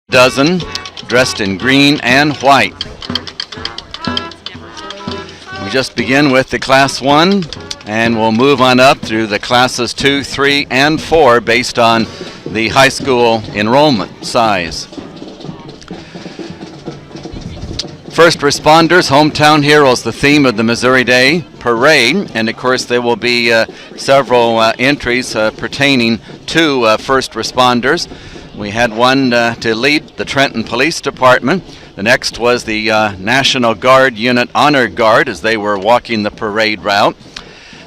dozen, dressed in green and white. We just begin with the Class 1, and we'll move on up through the Classes 2, 3, and 4 based on the high school enrollment size. First responders, hometown heroes, the theme of the Missouri Day Parade, and of course there will be several entries pertaining to first responders. We had one to lead the Trenton Police Department. The next was the National Guard Unit Honor Guard as they were walking the parade route.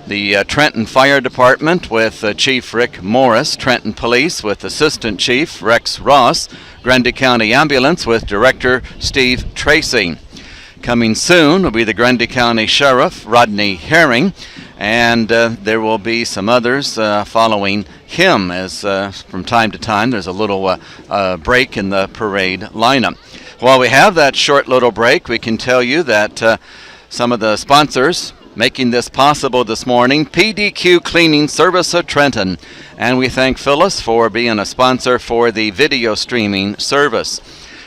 The Trenton Fire Department with Chief Rick Morris, Trenton Police with Assistant Chief Rex Ross, Grundy County Ambulance with Director Steve Tracy. Coming soon will be the Grundy County Sheriff Rodney Herring, and there will be some others following him as from time to time there's a little break in the parade lineup. While we have that short little break, we can tell you that some of the sponsors making this possible this morning, PDQ Cleaning Service of Trenton, and we thank Phyllis for being a sponsor for the video streaming service.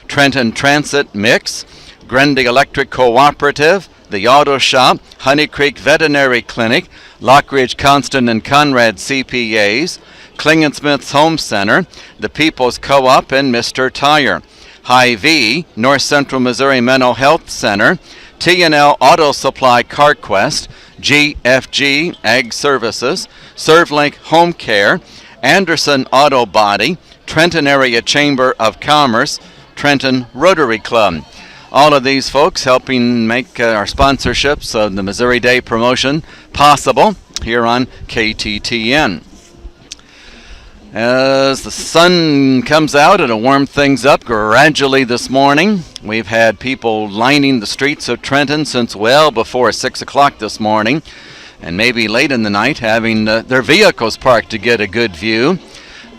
Trenton Transit Mix, Grundy Electric Cooperative, the Auto Shop, Honey Creek Veterinary Clinic, Lockridge Constant and Conrad CPAs, Klingensmith's Home Center, the People's Co-op, and Mr. Tire. Hy-Vee, North Central Missouri Mental Health Center, T&L Auto Supply CarQuest, GFG Ag Services, ServLink Home Care, Anderson Auto Body, Trenton Area Chamber of Commerce, Trenton Rotary Club. All of these folks helping make our sponsorships of the Missouri Day promotion possible here on KTTN. As the sun comes out, it'll warm things up gradually this morning. We've had people lining the streets of Trenton since well before 6 o'clock this morning, and maybe late in the night having their vehicles parked to get a good view.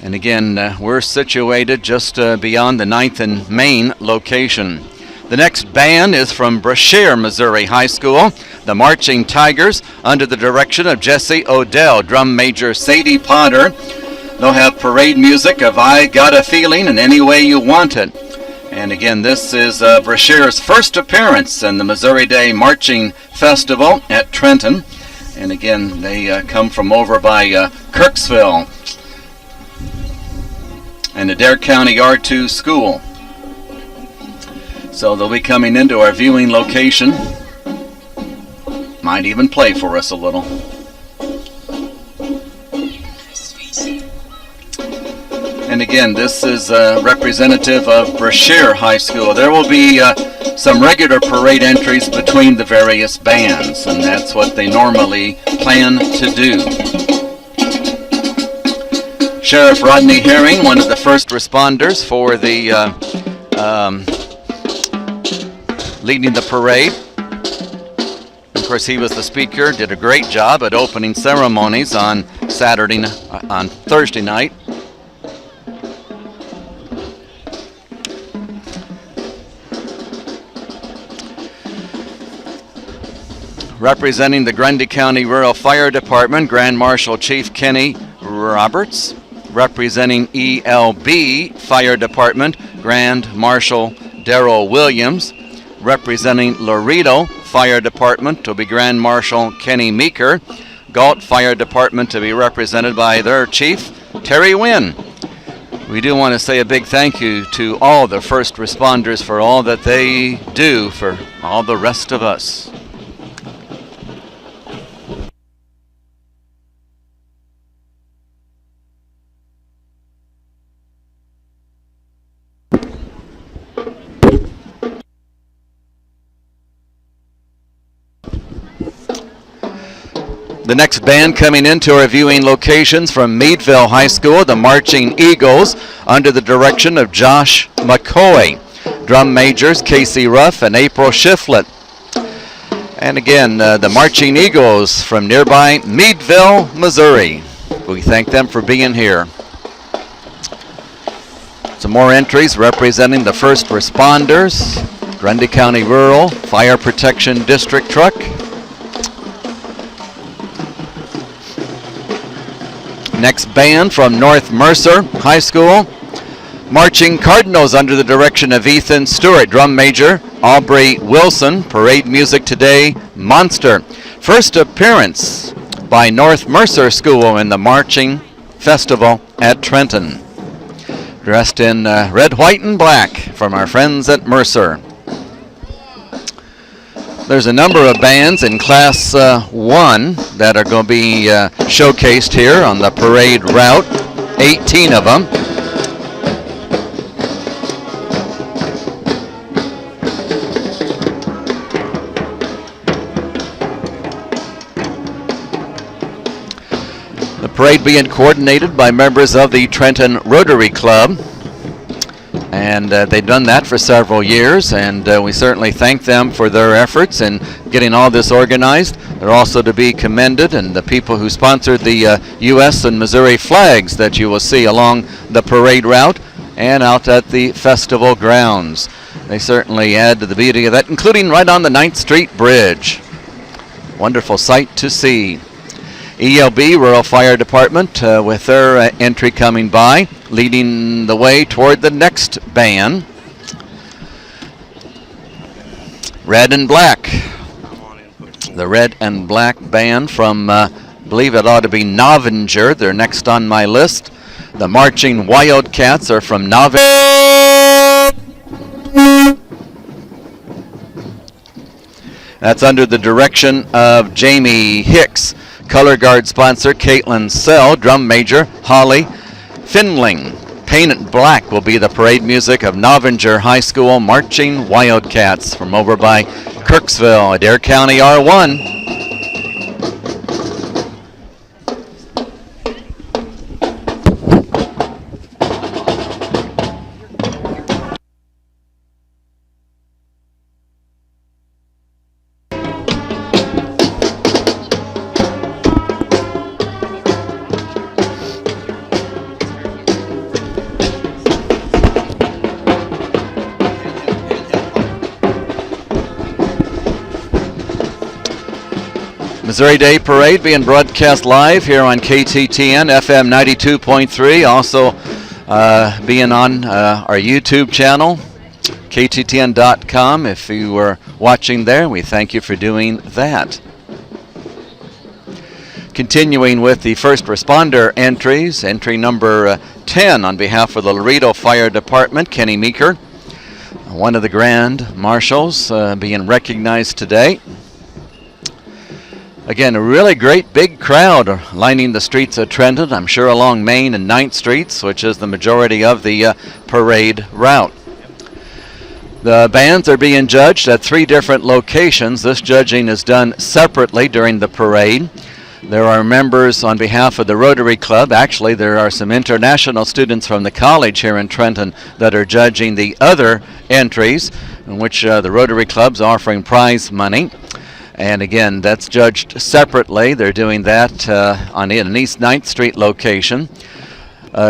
And again, we're situated just beyond the 9th and Main location. The next band is from Brashear, Missouri High School, the Marching Tigers, under the direction of Jesse Odell, drum major Sadie Potter. They'll have parade music of I Got a Feeling and Any Way You Want It. And again, this is Brashear's first appearance in the Missouri Day Marching Festival at Trenton. And again, they come from over by Kirksville and the Dare County R2 school. So they'll be coming into our viewing location. Might even play for us a little. And again, this is representative of Brashear High School. There will be some regular parade entries between the various bands, and that's what they normally plan to do. Sheriff Rodney Herring, one of the first responders for the leading the parade. Of course, he was the speaker, did a great job at opening ceremonies on Thursday night. Representing the Grundy County Rural Fire Department, Grand Marshal Chief Kenny Roberts. Representing ELB Fire Department, Grand Marshal Darrell Williams. Representing Laredo Fire Department will be Grand Marshal Kenny Meeker. Galt Fire Department to be represented by their chief, Terry Wynn. We do want to say a big thank you to all the first responders for all that they do for all the rest of us. The next band coming into our viewing locations from Meadville High School, the Marching Eagles, under the direction of Josh McCoy. Drum majors Casey Ruff and April Shiflett. And again, the Marching Eagles from nearby Meadville, Missouri. We thank them for being here. Some more entries representing the first responders. Grundy County Rural Fire Protection District truck. Next band from North Mercer High School, Marching Cardinals under the direction of Ethan Stewart, drum major. Aubrey Wilson, parade music today, Monster. First appearance by North Mercer School in the Marching Festival at Trenton. Dressed in red, white, and black from our friends at Mercer. There's a number of bands in Class 1 that are going to be showcased here on the parade route, 18 of them. The parade being coordinated by members of the Trenton Rotary Club. And they've done that for several years, and we certainly thank them for their efforts in getting all this organized. They're also to be commended, and the people who sponsored the U.S. and Missouri flags that you will see along the parade route and out at the festival grounds. They certainly add to the beauty of that, including right on the 9th Street Bridge. Wonderful sight to see. ELB, Rural Fire Department, with their entry coming by, leading the way toward the next band. Red and Black. The Red and Black band from, I believe it ought to be Novinger. They're next on my list. The Marching Wildcats are from Novinger. That's under the direction of Jamie Hicks. Color Guard sponsor Caitlin Sell, drum major Holly Finling. Painted Black will be the parade music of Novinger High School Marching Wildcats from over by Kirksville, Adair County R1. Missouri Day Parade being broadcast live here on KTTN FM 92.3. Also being on our YouTube channel, KTTN.com. If you were watching there, we thank you for doing that. Continuing with the first responder entries, entry number 10 on behalf of the Laredo Fire Department, Kenny Meeker, one of the Grand Marshals being recognized today. Again, a really great big crowd lining the streets of Trenton, I'm sure along Main and 9th Streets, which is the majority of the parade route. The bands are being judged at 3 different locations. This judging is done separately during the parade. There are members on behalf of the Rotary Club. Actually, there are some international students from the college here in Trenton that are judging the other entries, in which the Rotary Club's offering prize money. And again, that's judged separately. They're doing that on an East 9th Street location.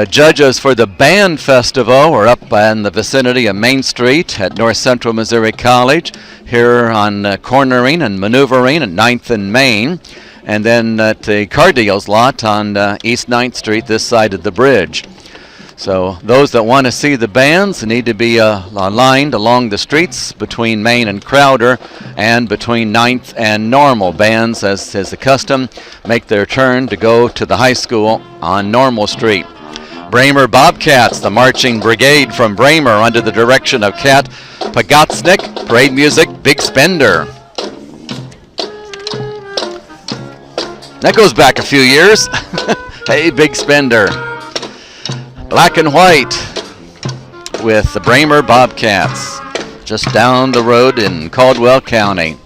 Judges for the band festival are up in the vicinity of Main Street at North Central Missouri College, here on cornering and maneuvering at 9th and Main, and then at the car deals lot on East 9th Street, this side of the bridge. So those that want to see the bands need to be aligned along the streets between Main and Crowder and between 9th and Normal. Bands, as is the custom, make their turn to go to the high school on Normal Street. Bramer Bobcats, the marching brigade from Bramer under the direction of Kat Pagotsnik. Parade music, Big Spender. That goes back a few years. Hey, Big Spender. Black and White with the Bramer Bobcats, just down the road in Caldwell County.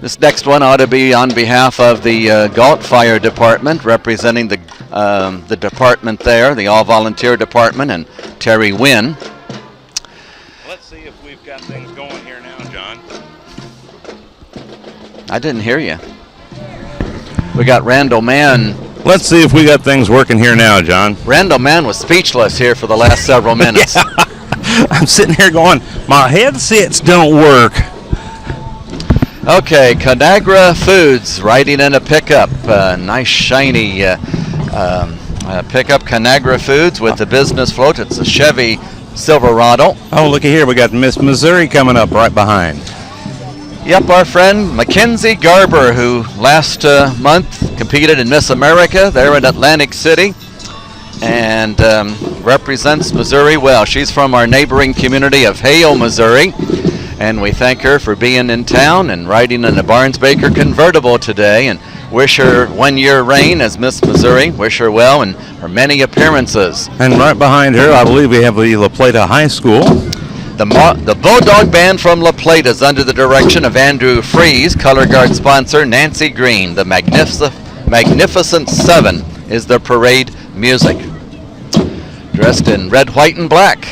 This next one ought to be on behalf of the Galt Fire Department, representing the department there, the all-volunteer department, and Terry Wynn. Let's see if we've got things going here now, John. I didn't hear you. We got Randall Mann. Let's see if we got things working here now, John. Randall Mann was speechless here for the last several minutes. Yeah. I'm sitting here going, my headsets don't work. Okay, Conagra Foods riding in a pickup. Nice shiny Pick up Conagra Foods with the business float. It's a Chevy Silverado. Oh, looky here. We got Miss Missouri coming up right behind. Yep, our friend Mackenzie Garber, who last month competed in Miss America there in Atlantic City and represents Missouri well. She's from our neighboring community of Hale, Missouri, and we thank her for being in town and riding in a Barnes Baker convertible today, and wish her 1 year reign as Miss Missouri. Wish her well in her many appearances. And right behind her, I believe we have the La Plata High School. The Bulldog Band from La Plata is under the direction of Andrew Fries. Color Guard sponsor Nancy Green. The Magnificent Seven is the parade music. Dressed in red, white, and black.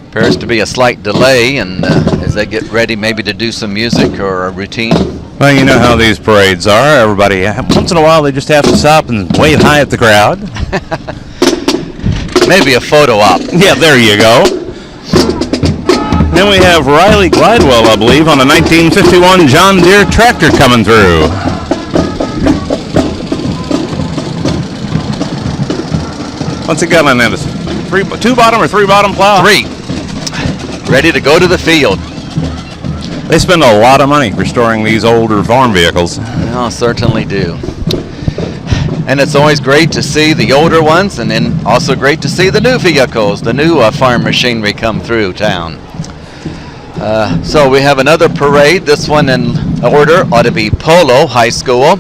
Appears to be a slight delay, and as they get ready maybe to do some music or a routine. Well, you know how these parades are. Everybody, once in a while, they just have to stop and wave hi at the crowd. Maybe a photo op. Yeah, there you go. Then we have Riley Glidewell, I believe, on a 1951 John Deere tractor coming through. What's it got on that? Two bottom or three bottom plow? Three. Ready to go to the field. They spend a lot of money restoring these older farm vehicles. Oh, certainly do. And it's always great to see the older ones, and then also great to see the new vehicles, the new farm machinery come through town. So we have another parade. This one in order ought to be Polo High School.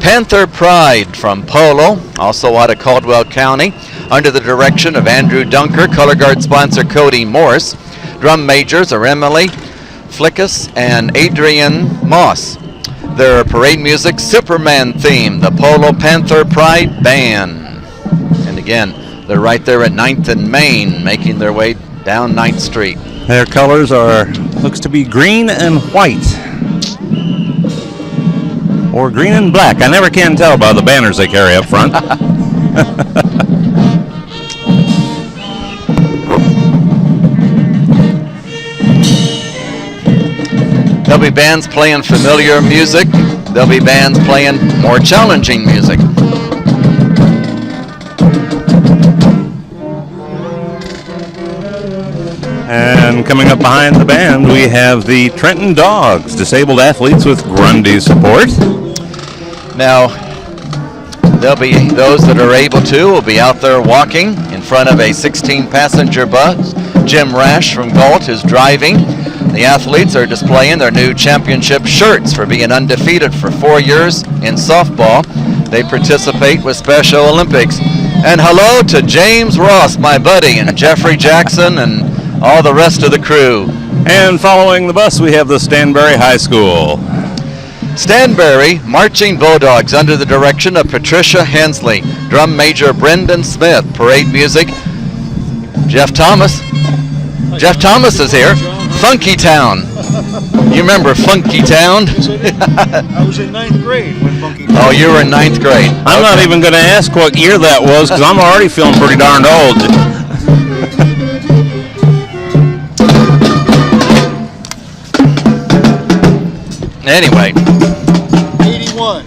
Panther Pride from Polo, also out of Caldwell County, under the direction of Andrew Dunker. Color Guard sponsor Cody Morse. Drum majors are Emily Flickus and Adrian Moss. Their parade music, Superman theme, the Polo Panther Pride Band. And again, they're right there at 9th and Main, making their way down 9th Street. Their colors are, looks to be green and white. Or green and black. I never can tell by the banners they carry up front. There'll be bands playing familiar music. There'll be bands playing more challenging music. And coming up behind the band, we have the Trenton Dogs, disabled athletes with Grundy support. Now, there'll be those that are able to will be out there walking in front of a 16-passenger bus. Jim Rash from Galt is driving. The athletes are displaying their new championship shirts for being undefeated for 4 years in softball. They participate with Special Olympics. And hello to James Ross, my buddy, and Jeffrey Jackson and all the rest of the crew. And following the bus, we have the Stanberry High School. Stanberry Marching Bulldogs under the direction of Patricia Hensley. Drum major Brendan Smith. Parade music, Jeff Thomas. Jeff Thomas is here. Funky Town. You remember Funky Town? I was in 9th grade when Funky Town. Oh, you were in 9th grade. I'm not even going to ask what year that was because I'm already feeling pretty darned old. Anyway. 81.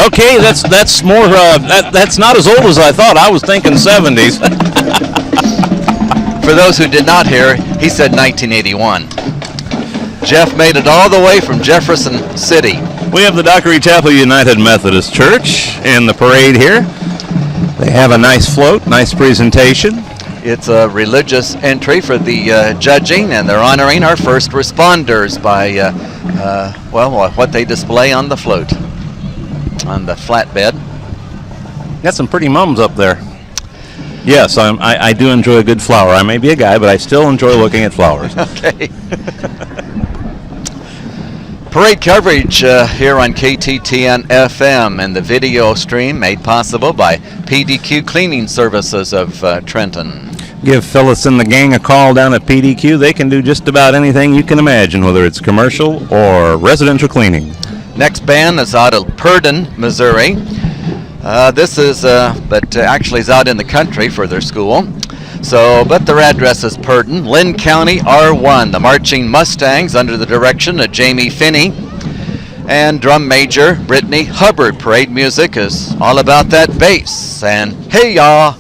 Okay, that's more. That's not as old as I thought. I was thinking 70s. For those who did not hear, he said 1981. Jeff made it all the way from Jefferson City. We have the Dockery Chapel United Methodist Church in the parade here. They have a nice float, nice presentation. It's a religious entry for the judging, and they're honoring our first responders by, what they display on the float, on the flatbed. Got some pretty mums up there. Yes, I do enjoy a good flower. I may be a guy, but I still enjoy looking at flowers. Okay. Parade coverage here on KTTN FM and the video stream made possible by PDQ Cleaning Services of Trenton. Give Phyllis and the gang a call down at PDQ. They can do just about anything you can imagine, whether it's commercial or residential cleaning. Next band is out of Purdon, Missouri. This is, actually is out in the country for their school. But their address is Purdon, Lynn County, R1. The Marching Mustangs under the direction of Jamie Finney. And drum major Brittany Hubbard. Parade music is all about that bass. And hey ya,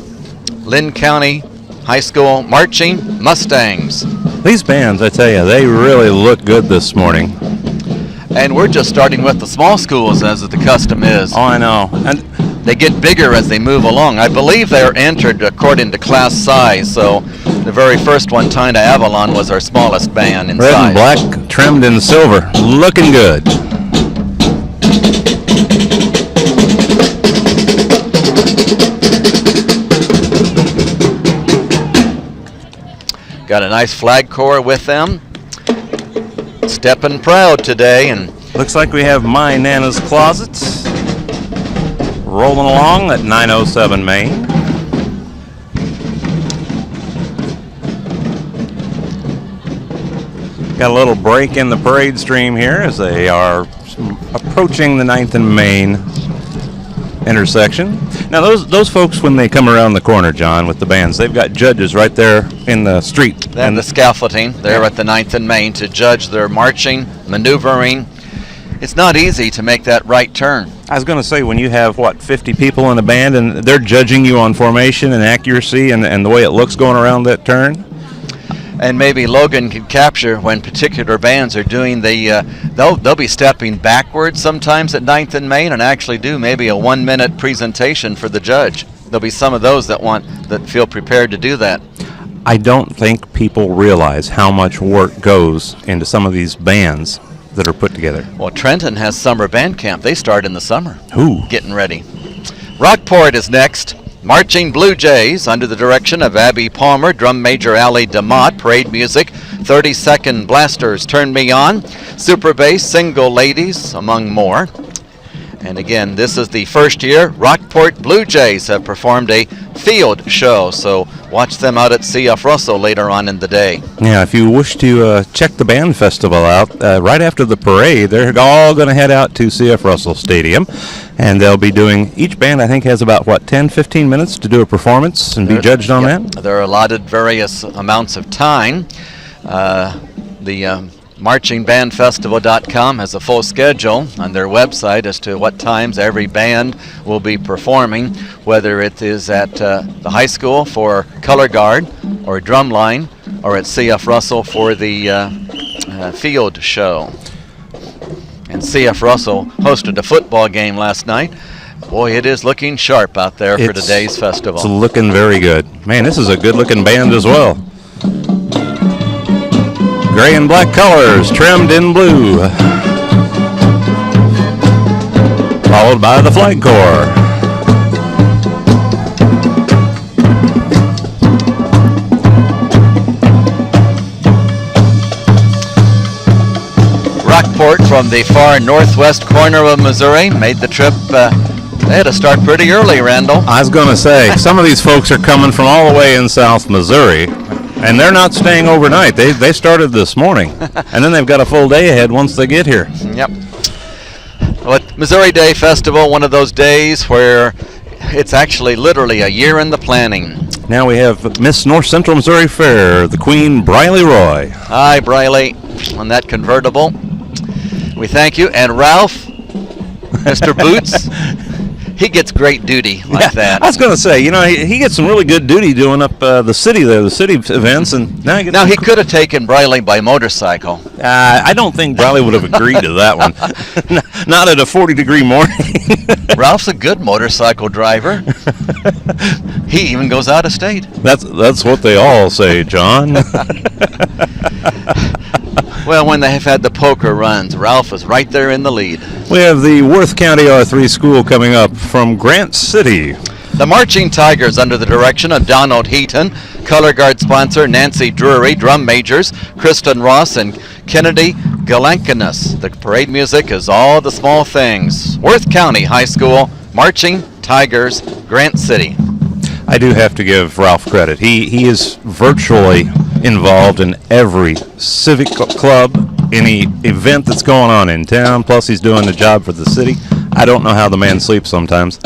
Lynn County High School Marching Mustangs. These bands, I tell you, they really look good this morning. And we're just starting with the small schools, as the custom is. Oh, I know. And they get bigger as they move along. I believe they're entered according to class size, so the very first one, Tina Avalon, was our smallest band in red size. and black, trimmed in silver, looking good. Got a nice flag corps with them. Stepping proud today, and Looks like we have My Nana's Closets rolling along at 907 Main. Got a little break in the parade stream here as they are approaching the 9th and Main intersection. Now those folks, when they come around the corner, John, with the bands, they've got judges right there in the street. then the scaffolding there at the 9th and Main to judge their marching, maneuvering. It's not easy to make that right turn. I was going to say, when you have, 50 people in a band and they're judging you on formation and accuracy and the way it looks going around that turn. And maybe Logan can capture when particular bands are doing the, they'll be stepping backwards sometimes at 9th and Main and actually do maybe a 1-minute presentation for the judge. There'll be some of those that feel prepared to do that. I don't think people realize how much work goes into some of these bands that are put together. Well, Trenton has summer band camp. They start in the summer. Ooh. Getting ready. Rockport is next. Marching Blue Jays under the direction of Abby Palmer, drum major Allie DeMott, parade music, 30-second blasters, Turn Me On, super bass, Single Ladies, among more. And again, this is the first year Rockport Blue Jays have performed a field show, so watch them out at CF Russell later on in the day. Yeah, if you wish to check the band festival out, right after the parade, they're all going to head out to CF Russell Stadium, and they'll be doing, each band I think has about, 10-15 minutes to do a performance and be judged on that? They're allotted various amounts of time. MarchingBandFestival.com has a full schedule on their website as to what times every band will be performing, whether it is at the high school for color guard or drumline, or at CF Russell for the field show. And CF Russell hosted a football game last night. Boy, it is looking sharp out there for today's festival. It's looking very good. Man, this is a good-looking band as well. Gray and black colors, trimmed in blue. Followed by the flag corps. Rockport from the far northwest corner of Missouri made the trip. They had to start pretty early, Randall. I was going to say, some of these folks are coming from all the way in South Missouri, and they're not staying overnight. They started this morning, and then they've got a full day ahead once they get here. Yep. Well, Missouri Day Festival, one of those days where it's actually literally a year in the planning. Now we have Miss North Central Missouri Fair, the Queen Briley Roy. Hi, Briley, on that convertible. We thank you. And Ralph, Mr. Boots, he gets great duty like that. I was going to say, he gets some really good duty doing up the city there, the city events, and now he could have taken Briley by motorcycle. I don't think Briley would have agreed to that one. Not at a 40-degree morning. Ralph's a good motorcycle driver. He even goes out of state. That's what they all say, John. Well, when they have had the poker runs, Ralph is right there in the lead. We have the Worth County R3 school coming up from Grant City. The Marching Tigers under the direction of Donald Heaton, color guard sponsor Nancy Drury, drum majors Kristen Ross and Kennedy Galankinus. The parade music is All the Small Things. Worth County High School, Marching Tigers, Grant City. I do have to give Ralph credit. He is virtually involved in every civic club, any event that's going on in town, plus he's doing the job for the city. I don't know how the man sleeps sometimes.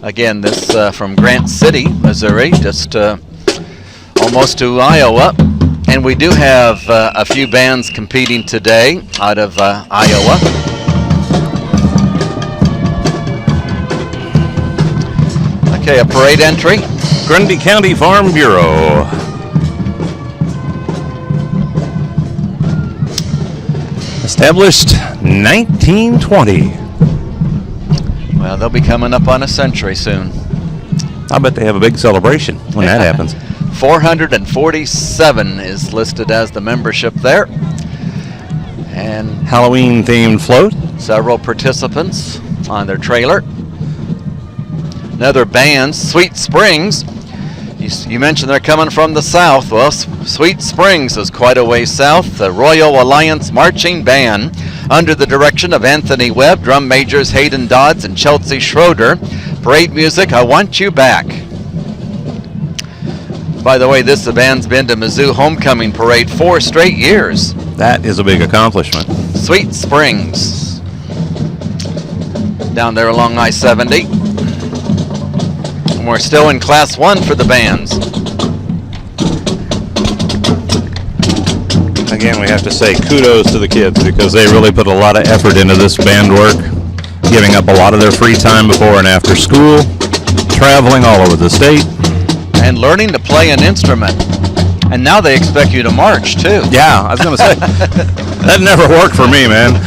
Again, this from Grant City, Missouri, just almost to Iowa. And we do have a few bands competing today out of Iowa. Okay, a parade entry. Grundy County Farm Bureau. Established 1920. Well, they'll be coming up on a century soon. I bet they have a big celebration when that happens. 447 is listed as the membership there. And Halloween-themed float. several participants on their trailer. Another band, Sweet Springs. You mentioned they're coming from the south. Well, Sweet Springs is quite a way south. The Royal Alliance Marching Band, under the direction of Anthony Webb, drum majors Hayden Dodds and Chelsea Schroeder. Parade music, I Want You Back. By the way, this band's been to Mizzou Homecoming Parade 4 straight years. That is a big accomplishment. Sweet Springs, down there along I-70. And we're still in Class 1 for the bands. Again, we have to say kudos to the kids because they really put a lot of effort into this band work, giving up a lot of their free time before and after school, traveling all over the state. And learning to play an instrument. And now they expect you to march, too. Yeah, I was going to say, that never worked for me, man.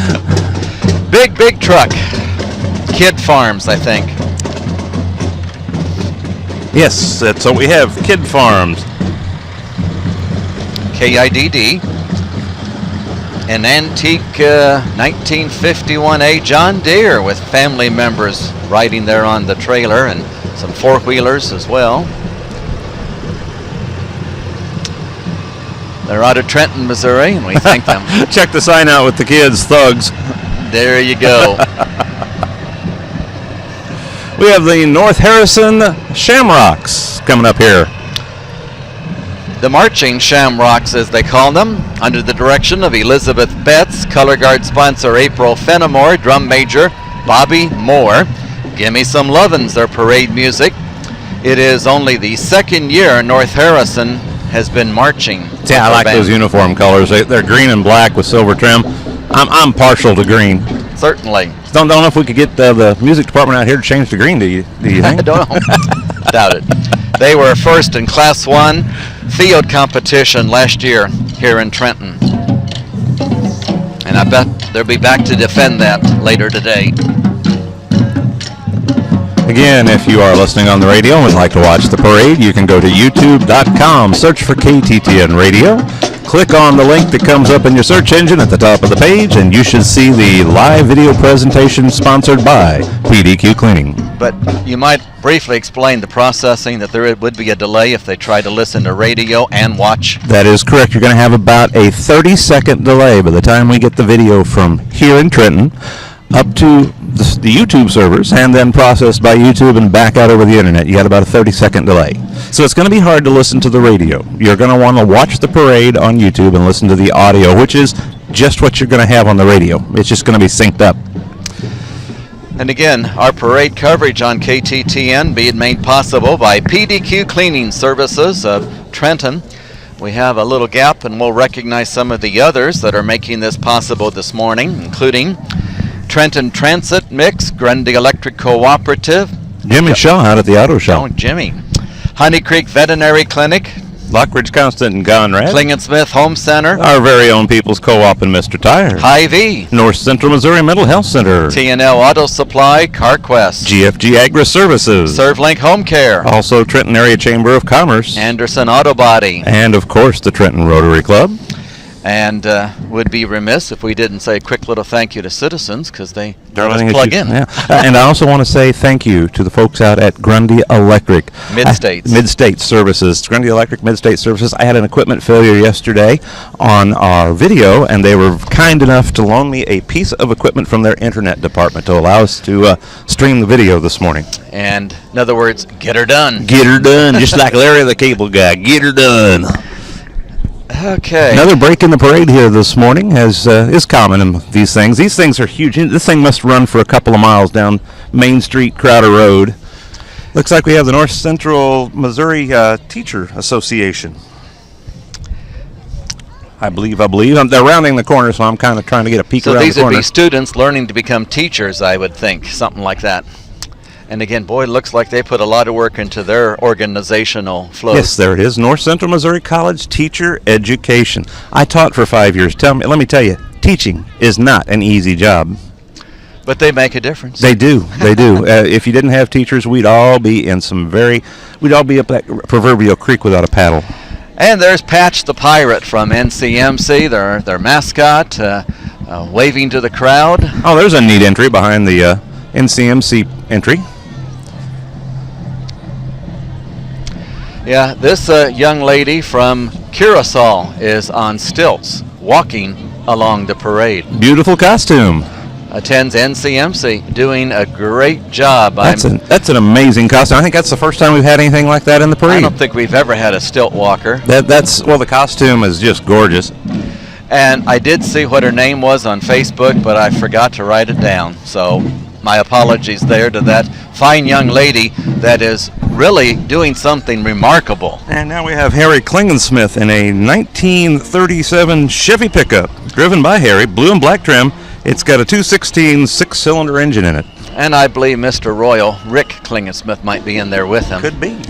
Big truck. Kid Farms, I think. Yes, that's what we have, Kid Farms. KIDD. An antique 1951A John Deere with family members riding there on the trailer and some four-wheelers as well. They're out of Trenton, Missouri, and we thank them. Check the sign out with the kids, thugs. There you go. We have the North Harrison Shamrocks coming up here. The Marching Shamrocks, as they call them, under the direction of Elizabeth Betts, color guard sponsor April Fenimore, drum major Bobby Moore. Gimme Some Lovin's their parade music. It is only the second year North Harrison has been marching. Yeah, I like those uniform colors. They're green and black with silver trim. I'm partial to green. Certainly. Don't know if we could get the music department out here to change to green. Do you think? I don't know. Doubt it. They were first in Class 1 field competition last year here in Trenton. And I bet they'll be back to defend that later today. Again, if you are listening on the radio and would like to watch the parade, you can go to youtube.com, search for KTTN Radio, click on the link that comes up in your search engine at the top of the page, and you should see the live video presentation sponsored by PDQ Cleaning. But you might briefly explain the processing, that there would be a delay if they try to listen to radio and watch. That is correct. You're going to have about a 30-second delay by the time we get the video from here in Trenton up to the YouTube servers and then processed by YouTube and back out over the internet. You got about a 30-second delay. So it's going to be hard to listen to the radio. You're going to want to watch the parade on YouTube and listen to the audio, which is just what you're going to have on the radio. It's just going to be synced up. And again, our parade coverage on KTTN being made possible by PDQ Cleaning Services of Trenton. We have a little gap, and we'll recognize some of the others that are making this possible this morning, including Trenton Transit Mix, Grundy Electric Cooperative. Jimmy Shaw out at the auto show. Oh, Jimmy. Honey Creek Veterinary Clinic. Lockridge Constant and Conrad. Kling & Smith Home Center. Our very own People's Co-op and Mr. Tire. Hy-Vee. North Central Missouri Mental Health Center. T&L Auto Supply, CarQuest. GFG Agri Services. ServLink Home Care. Also Trenton Area Chamber of Commerce. Anderson Auto Body. And, of course, the Trenton Rotary Club. And would be remiss if we didn't say a quick little thank you to citizens, because they Darling, plug in. Yeah. And I also want to say thank you to the folks out at Grundy Electric. Mid-States. Mid-State Services. Grundy Electric, Mid-State Services. I had an equipment failure yesterday on our video, and they were kind enough to loan me a piece of equipment from their internet department to allow us to stream the video this morning. And in other words, get her done. Get her done, just like Larry the Cable Guy. Get her done. Okay. Another break in the parade here this morning is common in these things. These things are huge. This thing must run for a couple of miles down Main Street, Crowder Road. Looks like we have the North Central Missouri Teacher Association. I believe. They're rounding the corner, so I'm kind of trying to get a peek So around the these would corner. be students learning to become teachers, I would think, something like that. And again, boy, it looks like they put a lot of work into their organizational flows. Yes, there it is. North Central Missouri College Teacher Education. I taught for 5 years. Let me tell you, teaching is not an easy job. But they make a difference. They do. They do. If you didn't have teachers, we'd all be up that proverbial creek without a paddle. And there's Patch the Pirate from NCMC, their mascot, waving to the crowd. Oh, there's a neat entry behind the NCMC entry. Yeah, this young lady from Curacao is on stilts, walking along the parade. Beautiful costume. Attends NCMC, doing a great job. That's an amazing costume. I think that's the first time we've had anything like that in the parade. I don't think we've ever had a stilt walker. The costume is just gorgeous. And I did see what her name was on Facebook, but I forgot to write it down. So my apologies there to that fine young lady that is really doing something remarkable. And now we have Harry Klingensmith in a 1937 Chevy pickup, driven by Harry, blue and black trim. It's got a 216 six-cylinder engine in it. And I believe Mr. Royal, Rick Klingensmith, might be in there with him. Could be.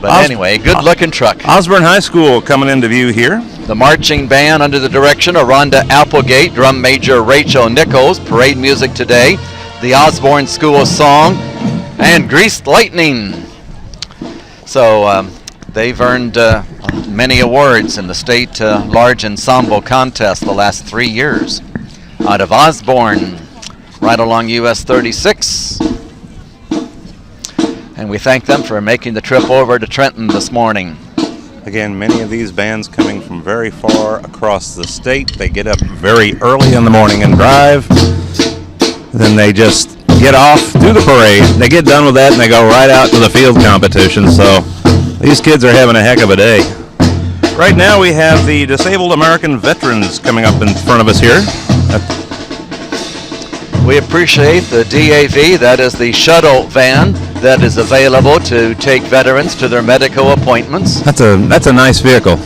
But anyway, good-looking truck. Osborne High School coming into view here. The marching band under the direction of Rhonda Applegate, drum major Rachel Nichols, parade music today, the Osborne School song, and Greased Lightning. So they've earned many awards in the state large ensemble contest the last 3 years. Out of Osborne, right along US 36. And we thank them for making the trip over to Trenton this morning. Again, many of these bands coming from very far across the state. They get up very early in the morning and drive. Then they just get off, do the parade. They get done with that and they go right out to the field competition. So these kids are having a heck of a day. Right now we have the Disabled American Veterans coming up in front of us here. We appreciate the DAV, that is the shuttle van that is available to take veterans to their medical appointments. That's a nice vehicle.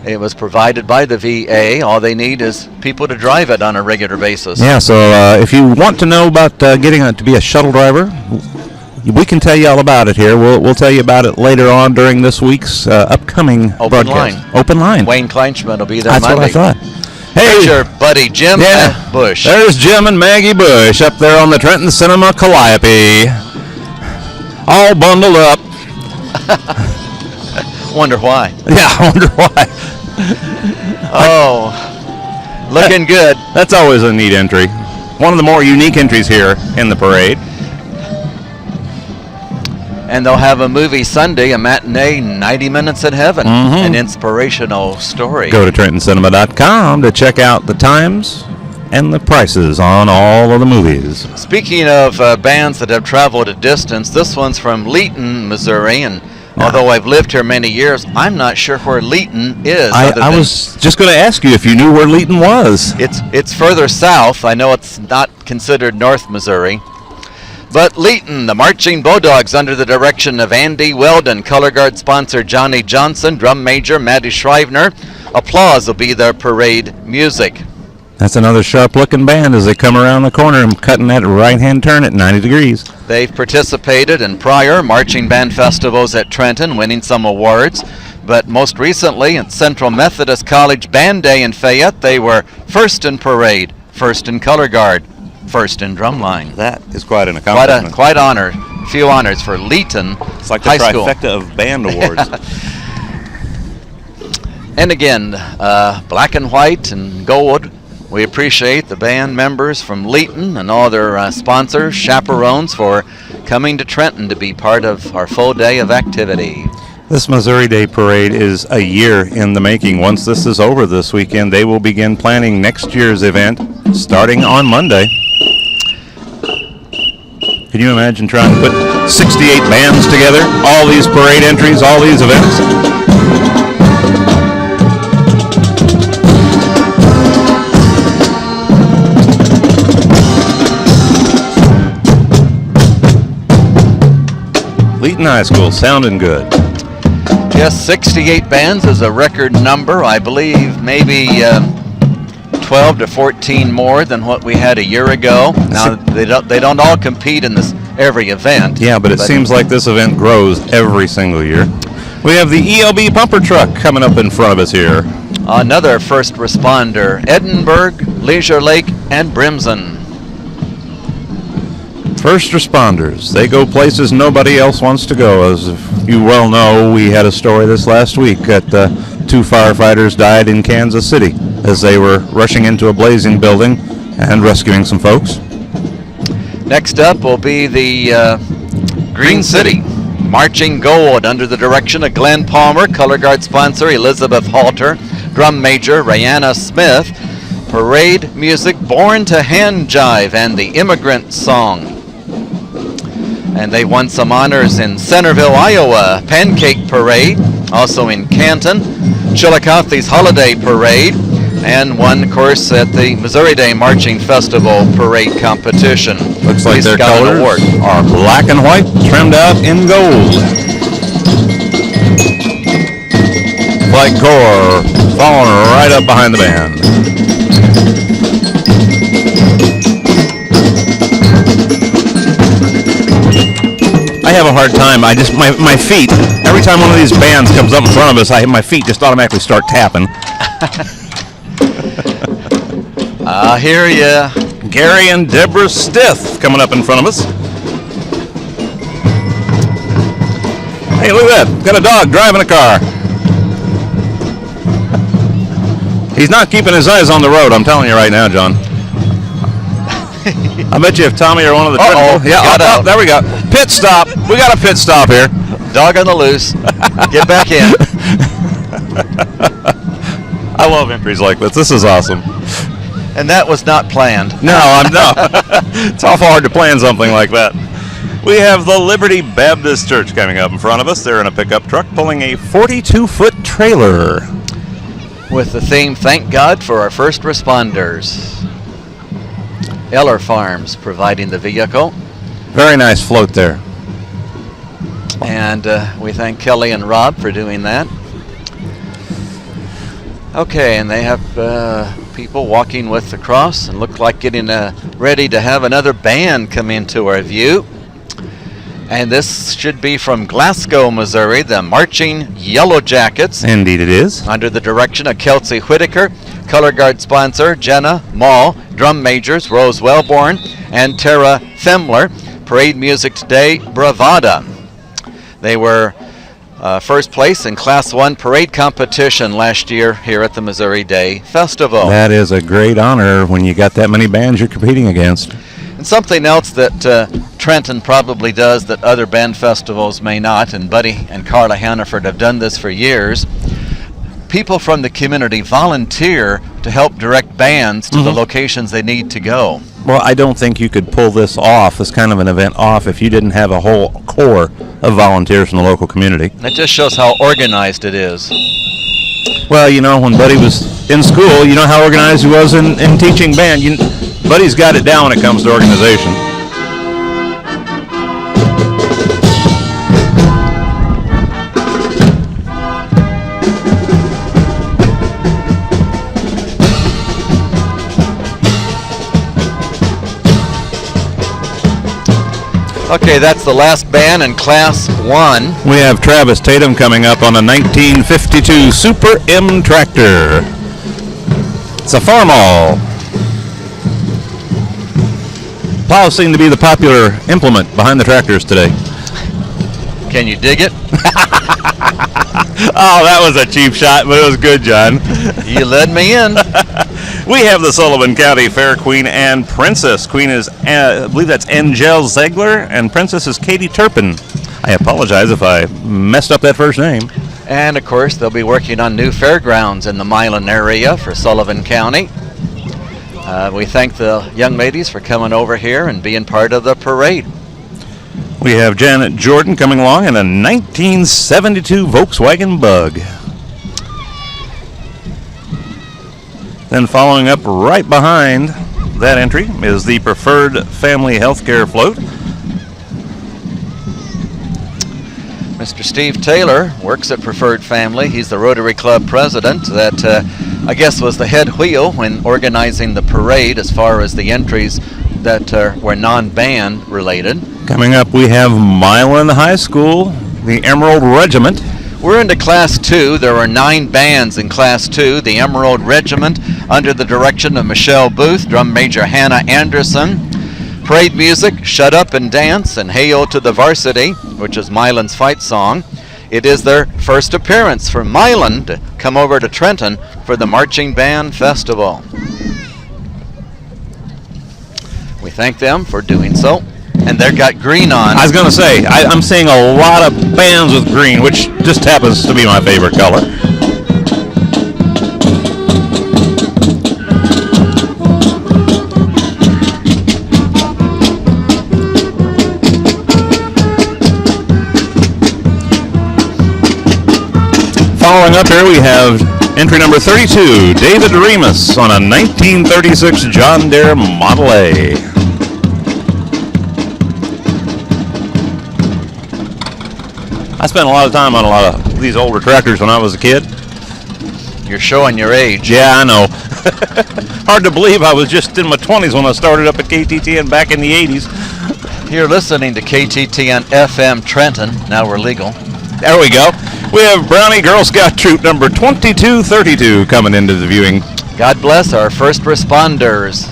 It was provided by the VA. All they need is people to drive it on a regular basis. Yeah, so if you want to know about getting to be a shuttle driver, we can tell you all about it here. We'll tell you about it later on during this week's upcoming broadcast. Open line. Wayne Kleinschmidt will be there That's Monday. what I thought. Hey, there's your buddy Jim Bush. There's Jim and Maggie Bush up there on the Trenton Cinema Calliope, all bundled up. Wonder why. Yeah, I wonder why. Oh, looking good. That's always a neat entry. One of the more unique entries here in the parade. And they'll have a movie Sunday, a matinee, 90 Minutes in Heaven, an inspirational story. Go to TrentonCinema.com to check out the times and the prices on all of the movies. Speaking of bands that have traveled a distance, this one's from Leeton, Missouri, and although I've lived here many years, I'm not sure where Leeton is. I was just going to ask you if you knew where Leeton was. It's further south. I know it's not considered North Missouri. But Leeton, the Marching Bulldogs under the direction of Andy Weldon, color guard sponsor Johnny Johnson, drum major Maddie Shrivner. Applause will be their parade music. That's another sharp-looking band as they come around the corner and cutting that right-hand turn at 90 degrees. They've participated in prior marching band festivals at Trenton, winning some awards. But most recently at Central Methodist College Band Day in Fayette, they were first in parade, first in color guard, first in drumline. That is quite an accomplishment. Quite honor. Few honors for Leeton It's like the High School. trifecta of band awards. And again, black and white and gold. We appreciate the band members from Leeton and all their sponsors, chaperones, for coming to Trenton to be part of our full day of activity. This Missouri Day Parade is a year in the making. Once this is over this weekend, they will begin planning next year's event starting on Monday. Can you imagine trying to put 68 bands together? All these parade entries, all these events? Leeton High School, sounding good. Yes, 68 bands is a record number. I believe maybe 12 to 14 more than what we had a year ago. Now they don't all compete in this every event. Yeah, but it seems like this event grows every single year. We have the ELB pumper truck coming up in front of us here. Another first responder, Edinburgh, Leisure Lake, and Brimson. First responders, they go places nobody else wants to go. As you well know, we had a story this last week that 2 firefighters died in Kansas City as they were rushing into a blazing building and rescuing some folks. Next up will be the Green City Marching Gold under the direction of Glenn Palmer, color guard sponsor Elizabeth Halter, drum major Rihanna Smith, parade music Born to Hand Jive and the Immigrant Song. And they won some honors in Centerville, Iowa, Pancake Parade, also in Canton, Chillicothe's Holiday Parade, and one course at the Missouri Day Marching Festival Parade Competition. Looks like their got an colors award. are black and white, trimmed out in gold. Flight Corps falling right up behind the band. I have a hard time. My feet, every time one of these bands comes up in front of us, my feet just automatically start tapping. I hear ya. Gary and Deborah Stith coming up in front of us. Hey, look at that. Got a dog driving a car. He's not keeping his eyes on the road, I'm telling you right now, John. I bet you if Tommy or one of the... Yeah, there we go. Pit stop. We got a pit stop here. Dog on the loose. Get back in. I love entries like this. This is awesome. And that was not planned. No, I'm not. It's awful hard to plan something like that. We have the Liberty Baptist Church coming up in front of us. They're in a pickup truck pulling a 42-foot trailer. With the theme, Thank God for Our First Responders. Eller Farms providing the vehicle. Very nice float there. And we thank Kelly and Rob for doing that. Okay, and they have people walking with the cross and look like getting ready to have another band come into our view. And this should be from Glasgow, Missouri, the Marching Yellow Jackets. Indeed it is. Under the direction of Kelsey Whitaker, color guard sponsor Jenna Mall, drum majors Rose Wellborn and Tara Themler. Parade music today, Bravada. They were first place in Class 1 parade competition last year here at the Missouri Day Festival. That is a great honor when you got that many bands you're competing against. And something else that Trenton probably does that other band festivals may not, and Buddy and Carla Hannaford have done this for years, people from the community volunteer to help direct bands to the locations they need to go. Well, I don't think you could pull this off, this kind of an event off, if you didn't have a whole core of volunteers from the local community. That just shows how organized it is. Well, you know, when Buddy was in school, you know how organized he was in teaching band. Buddy's got it down when it comes to organization. Okay, that's the last band in Class 1. We have Travis Tatum coming up on a 1952 Super M tractor. It's a Farmall. Plows seem to be the popular implement behind the tractors today. Can you dig it? Oh, that was a cheap shot, but it was good, John. You led me in. We have the Sullivan County Fair Queen and Princess. Queen is, I believe that's Angel Ziegler, and Princess is Katie Turpin. I apologize if I messed up that first name. And, of course, they'll be working on new fairgrounds in the Milan area for Sullivan County. We thank the young ladies for coming over here and being part of the parade. We have Janet Jordan coming along in a 1972 Volkswagen Bug. Then following up right behind that entry is the Preferred Family Healthcare Float. Mr. Steve Taylor works at Preferred Family. He's the Rotary Club president that I guess was the head wheel when organizing the parade as far as the entries that were non-band related. Coming up, we have Milan High School, the Emerald Regiment. We're into Class 2. There are 9 bands in Class 2. The Emerald Regiment, under the direction of Michelle Booth, drum major Hannah Anderson. Parade music, Shut Up and Dance, and Hail to the Varsity, which is Milan's fight song. It is their first appearance for Milan to come over to Trenton for the Marching Band Festival. We thank them for doing so. And they've got green on. I was going to say, I'm seeing a lot of bands with green, which just happens to be my favorite color. Following up here, we have entry number 32, David Remus on a 1936 John Deere Model A. I spent a lot of time on a lot of these older tractors when I was a kid. You're showing your age. Yeah, I know. Hard to believe I was just in my 20s when I started up at KTTN back in the 80s. You're listening to KTTN FM Trenton. Now we're legal. There we go. We have Brownie Girl Scout Troop number 2232 coming into the viewing. God bless our first responders.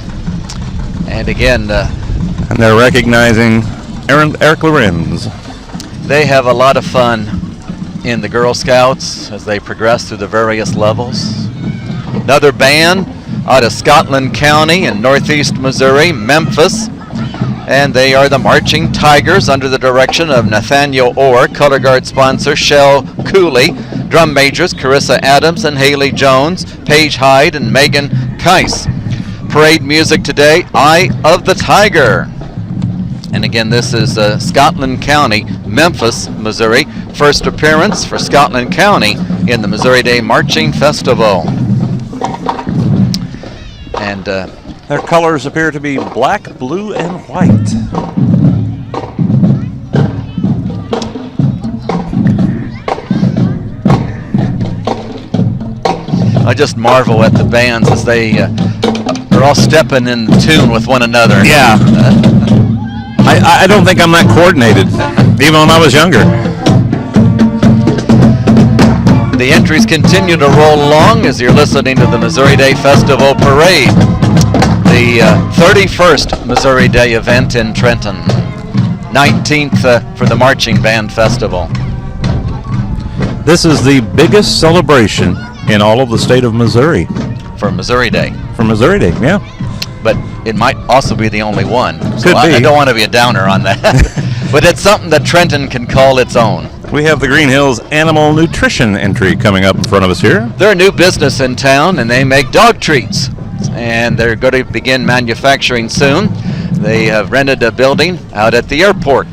And again, and they're recognizing Eric Lorenz. They have a lot of fun in the Girl Scouts as they progress through the various levels. Another band out of Scotland County in northeast Missouri, Memphis. And they are the Marching Tigers under the direction of Nathaniel Orr, color guard sponsor Shell Cooley, drum majors Carissa Adams and Haley Jones, Paige Hyde and Megan Keiss. Parade music today, Eye of the Tiger. And again, this is Scotland County, Memphis, Missouri. First appearance for Scotland County in the Missouri Day Marching Festival. And their colors appear to be black, blue, and white. I just marvel at the bands as they are all stepping in tune with one another. Yeah. I don't think I'm that coordinated, even when I was younger. The entries continue to roll along as you're listening to the Missouri Day Festival Parade, the 31st Missouri Day event in Trenton, 19th for the Marching Band Festival. This is the biggest celebration in all of the state of Missouri. For Missouri Day. For Missouri Day, yeah. But it might also be the only one. Could be. I don't want to be a downer on that. But it's something that Trenton can call its own. We have the Green Hills Animal Nutrition entry coming up in front of us here. They're a new business in town, and they make dog treats. And they're going to begin manufacturing soon. They have rented a building out at the airport.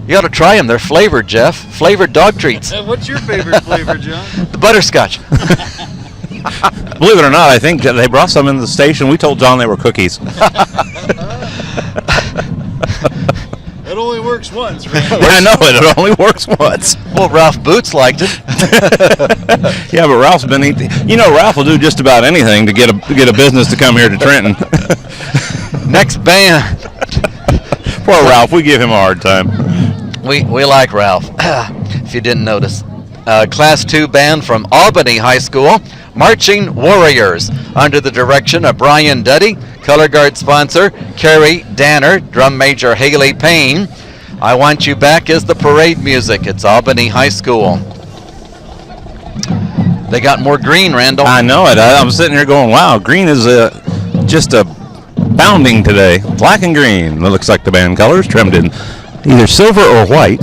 You ought to try them. They're flavored, Jeff. Flavored dog treats. What's your favorite flavor, John? The butterscotch. Believe it or not, I think they brought some in the station. We told John they were cookies. It only works once, right? I know it. It only works once. Well, Ralph Boots liked it. Yeah, but Ralph's been eating. You know, Ralph will do just about anything to get a business to come here to Trenton. Next band. Poor Ralph. We give him a hard time. We like Ralph, if you didn't notice. Class 2 band from Albany High School, Marching Warriors, under the direction of Brian Duddy, color guard sponsor Carrie Danner, drum major Haley Payne. I Want You Back is the parade music. It's Albany High School. They got more green, Randall. I know it. I'm sitting here going, wow, green is just a bounding today. Black and green. It looks like the band colors, trimmed in either silver or white.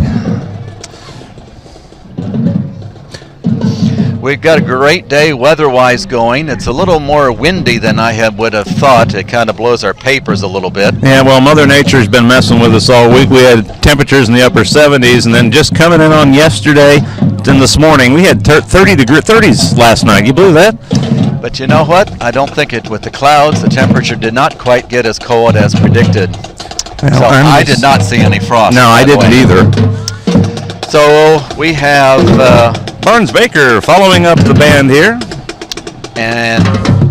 We've got a great day weather-wise going. It's a little more windy than I would have thought. It kind of blows our papers a little bit. Yeah, well, Mother Nature's been messing with us all week. We had temperatures in the upper 70s, and then just coming in on yesterday and this morning, we had 30s last night. You believe that? But you know what? I don't think with the clouds, the temperature did not quite get as cold as predicted. So I did not see any frost. No, I by the didn't way. either. So we have, Barnes Baker following up the band here. and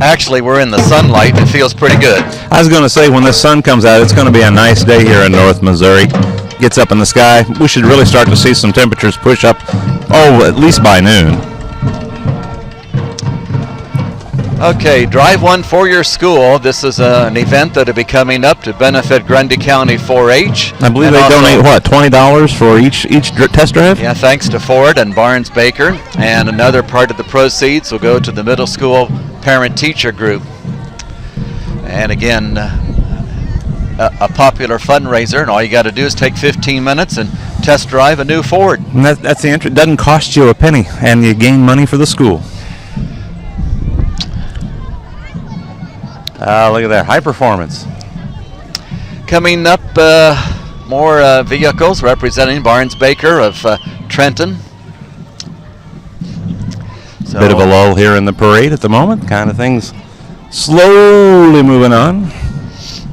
actually we're in the sunlight. It feels pretty good. I was going to say, when the sun comes out, it's going to be a nice day here in North Missouri. Gets up in the sky. We should really start to see some temperatures push up, at least by noon. Okay, Drive One for Your School. This is an event that will be coming up to benefit Grundy County 4-H. I believe And they also- donate, what, $20 for each test drive? Yeah, thanks to Ford and Barnes Baker. And another part of the proceeds will go to the middle school parent-teacher group. And again, a popular fundraiser, and all you got to do is take 15 minutes and test drive a new Ford. And that's the entry. It doesn't cost you a penny, and you gain money for the school. Look at that, high performance. Coming up, more vehicles representing Barnes Baker of Trenton. So, Bit of a lull here in the parade at the moment. Kind of things slowly moving on.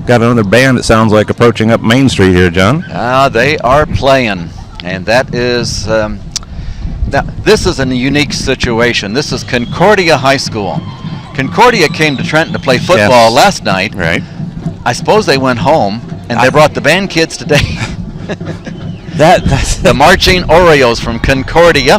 Got another band, it sounds like, approaching up Main Street here, John. They are playing, and that is, now, this is a unique situation. This is Concordia High School. Concordia came to Trenton to play football last night. Right. I suppose they went home, and they brought the band kids today. That's The Marching Orioles from Concordia,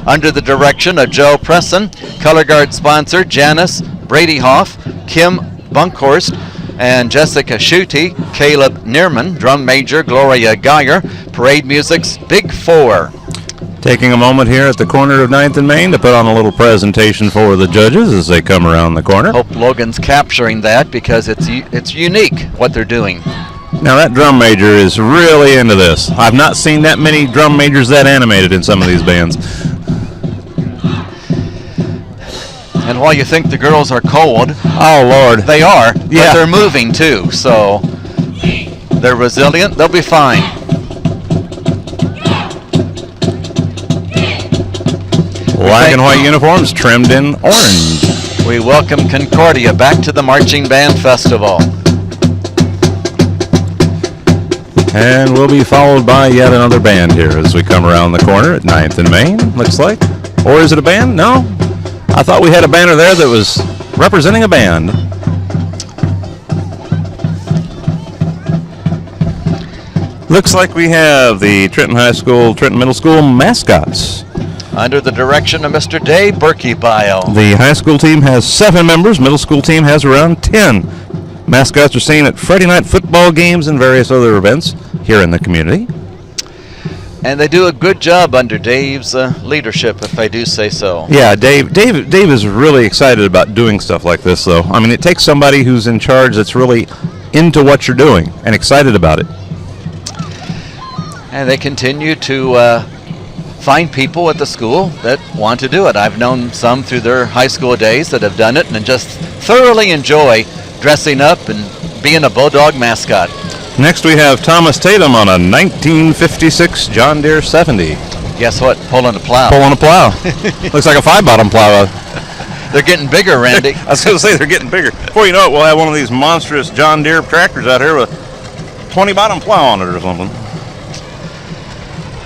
under the direction of Joe Presson, color guard sponsor Janice Brady Hoff, Kim Bunkhorst, and Jessica Schutte, Caleb Neerman, drum major Gloria Geyer, parade music's Big Four. taking a moment here at the corner of 9th and Main to put on a little presentation for the judges as they come around the corner. Hope Logan's capturing that because it's unique what they're doing. Now that drum major is really into this. I've not seen that many drum majors that animated in some of these bands. And while you think the girls are cold, Oh, Lord. they are, Yeah. but they're moving too, so they're resilient. They'll be fine. Black and white uniforms trimmed in orange. We welcome Concordia back to the Marching Band Festival. And we'll be followed by yet another band here as we come around the corner at 9th and Main, looks like. Or is it a band? No. I thought we had a banner there that was representing a band. Looks like we have the Trenton High School, Trenton Middle School mascots. Under the direction of Mr. Dave Berkebile. The high school team has 7 members. Middle school team has around 10. Mascots are seen at Friday night football games and various other events here in the community. And they do a good job under Dave's leadership, if I do say so. Yeah, Dave is really excited about doing stuff like this, though. I mean, it takes somebody who's in charge that's really into what you're doing and excited about it. And they continue to find people at the school that want to do it. I've known some through their high school days that have done it and just thoroughly enjoy dressing up and being a Bulldog mascot. Next, we have Thomas Tatum on a 1956 John Deere 70. Guess what? Pulling a plow. Pulling a plow. Looks like a 5-bottom plow. They're getting bigger, Randy. I was going to say they're getting bigger. Before you know it, we'll have one of these monstrous John Deere tractors out here with a 20-bottom plow on it or something.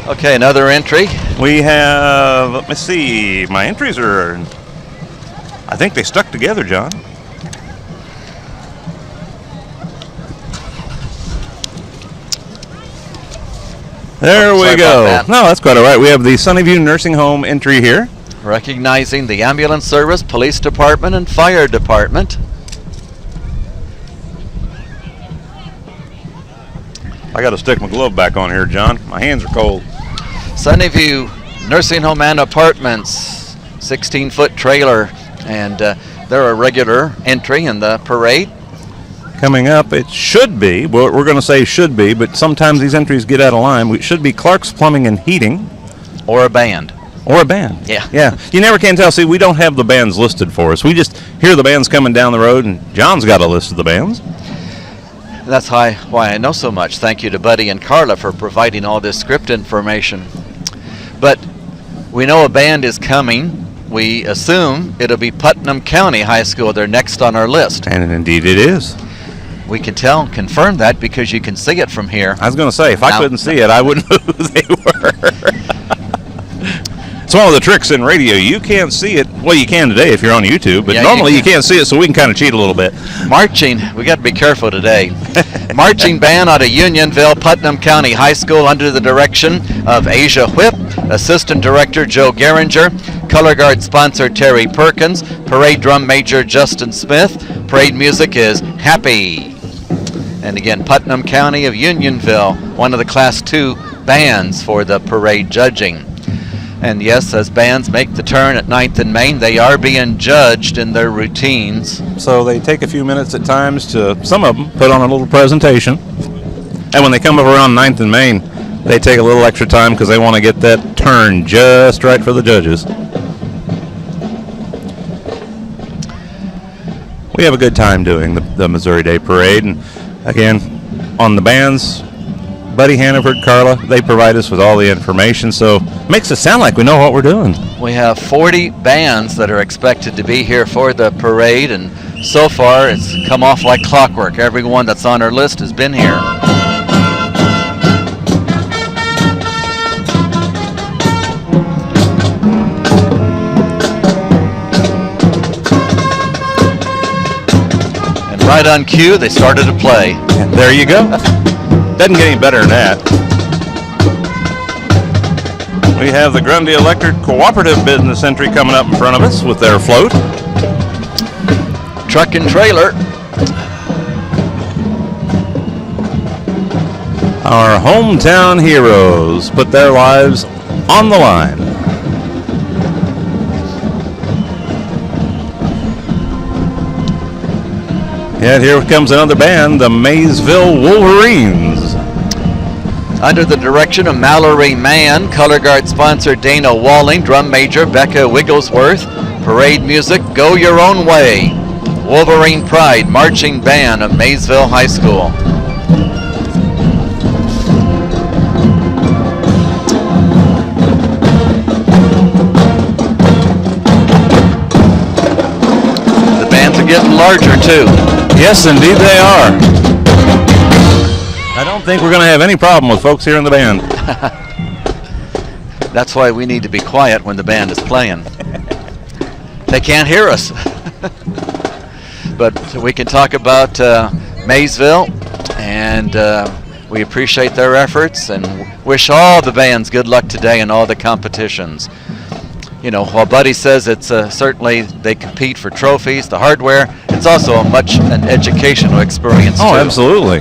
Okay, another entry. We have, let me see, my entries are, I think they stuck together, John. There Sorry we about go. that. No, that's quite all right. We have the Sunnyview Nursing Home entry here. Recognizing the ambulance service, police department, and fire department. I got to stick my glove back on here, John. My hands are cold. Sunnyview Nursing Home and Apartments, 16-foot trailer, and they're a regular entry in the parade. Coming up, it should be, well, we're going to say should be, but sometimes these entries get out of line. It should be Clark's Plumbing and Heating. Or a band. Or a band. Yeah. Yeah. You never can tell. See, we don't have the bands listed for us. We just hear the bands coming down the road, and John's got a list of the bands. That's why I know so much. Thank you to Buddy and Carla for providing all this script information. But we know a band is coming. We assume it'll be Putnam County High School. They're next on our list. And indeed it is. We can tell, confirm that because you can see it from here. I was going to say, if I Now- couldn't see it, I wouldn't know who they were. It's one of the tricks in radio. You can't see it. Well, you can today if you're on YouTube, but Yeah, normally you you can't see it, so we can kind of cheat a little bit. Marching, we got to be careful today. Marching band out of Unionville, Putnam County High School under the direction of Asia Whip, Assistant Director Joe Geringer, Color Guard sponsor Terry Perkins, Parade Drum Major Justin Smith. Parade music is Happy. And again, Putnam County of Unionville, one of the Class 2 bands for the parade judging. And yes, as bands make the turn at 9th and Main, they are being judged in their routines. So they take a few minutes at times to, some of them, put on a little presentation. And when they come up around 9th and Main, they take a little extra time because they want to get that turn just right for the judges. We have a good time doing the Missouri Day Parade. And again, on the bands, Buddy Hannaford, Carla, they provide us with all the information, so makes it sound like we know what we're doing. We have 40 bands that are expected to be here for the parade, and so far it's come off like clockwork. Everyone that's on our list has been here. And right on cue, they started to play. And there you go. Doesn't get any better than that. We have the Grundy Electric Cooperative Business Entry coming up in front of us with their float. Truck and trailer. Our hometown heroes put their lives on the line. And here comes another band, the Maysville Wolverines. Under the direction of Mallory Mann, Color Guard sponsor Dana Walling, Drum Major Becca Wigglesworth, Parade music Go Your Own Way, Wolverine Pride Marching Band of Maysville High School. The bands are getting larger too. Yes, indeed they are. I don't think we're going to have any problem with folks here in the band. That's why we need to be quiet when the band is playing. They can't hear us. But we can talk about Maysville, and we appreciate their efforts and wish all the bands good luck today in all the competitions. You know, while Buddy says it's certainly they compete for trophies, the hardware, it's also an educational experience Oh, too. absolutely.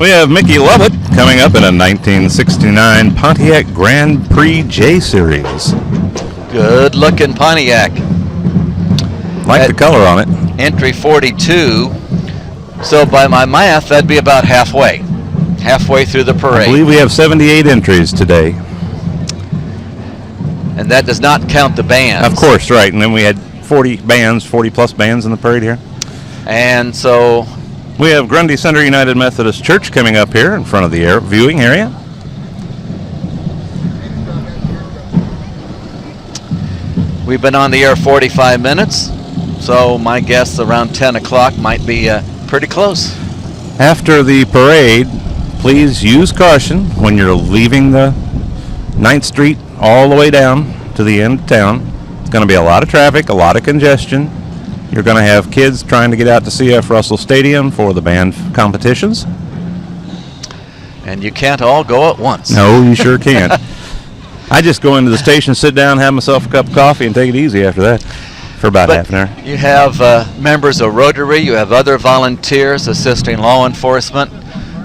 We have Mickey Lovett coming up in a 1969 Pontiac Grand Prix J Series. Good looking Pontiac. Like the color on it. Entry 42. So by my math, that'd be about halfway through the I parade. believe we have 78 entries today. And that does not count the bands. Of course, right. And then we had 40 plus bands in the parade here. And so We have Grundy Center United Methodist Church coming up here in front of the viewing area. we've been on the air 45 minutes. So my guess around 10 o'clock might be pretty close. After the parade, please use caution when you're leaving the 9th Street all the way down to the end of town. It's going to be a lot of traffic, a lot of congestion. You're going to have kids trying to get out to CF Russell Stadium for the band competitions. And you can't all go at once. No, you sure can't. I just go into the station, sit down, have myself a cup of coffee, and take it easy after that for about half an hour. You have members of Rotary, you have other volunteers assisting law enforcement,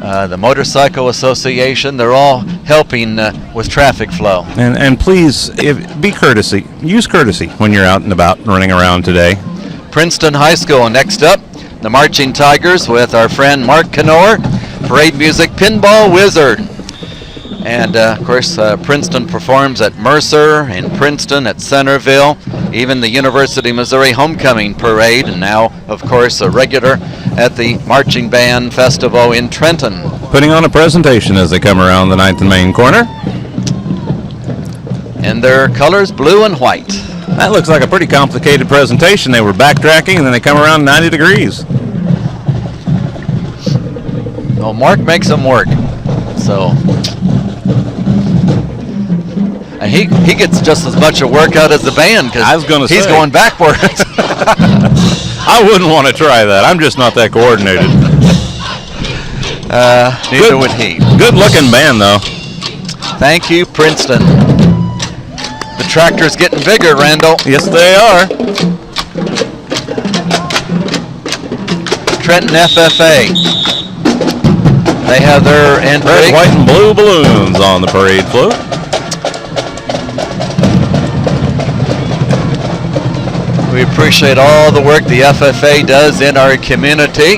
the Motorcycle Association. They're all helping with traffic flow. And please, use courtesy when you're out and about running around today. Princeton High School next up. The Marching Tigers with our friend Mark Canor. Parade music Pinball Wizard. And of course, Princeton performs at Mercer, in Princeton, at Centerville, even the University of Missouri Homecoming Parade, and now, of course, a regular at the Marching Band Festival in Trenton. Putting on a presentation as they come around the 9th and Main corner. And their colors, blue and white. That looks like a pretty complicated presentation. They were backtracking and then they come around 90 degrees. Well, Mark makes them work. So, and he gets just as much a workout as the band because I was gonna he's say. going backwards. I wouldn't want to try that. I'm just not that coordinated. Neither would he. Good looking band, though. Thank you, Princeton. The tractor's getting bigger, Randall. Yes, they are. Trenton FFA. They have their entry. Red, white, and blue balloons on the parade float. We appreciate all the work the FFA does in our community.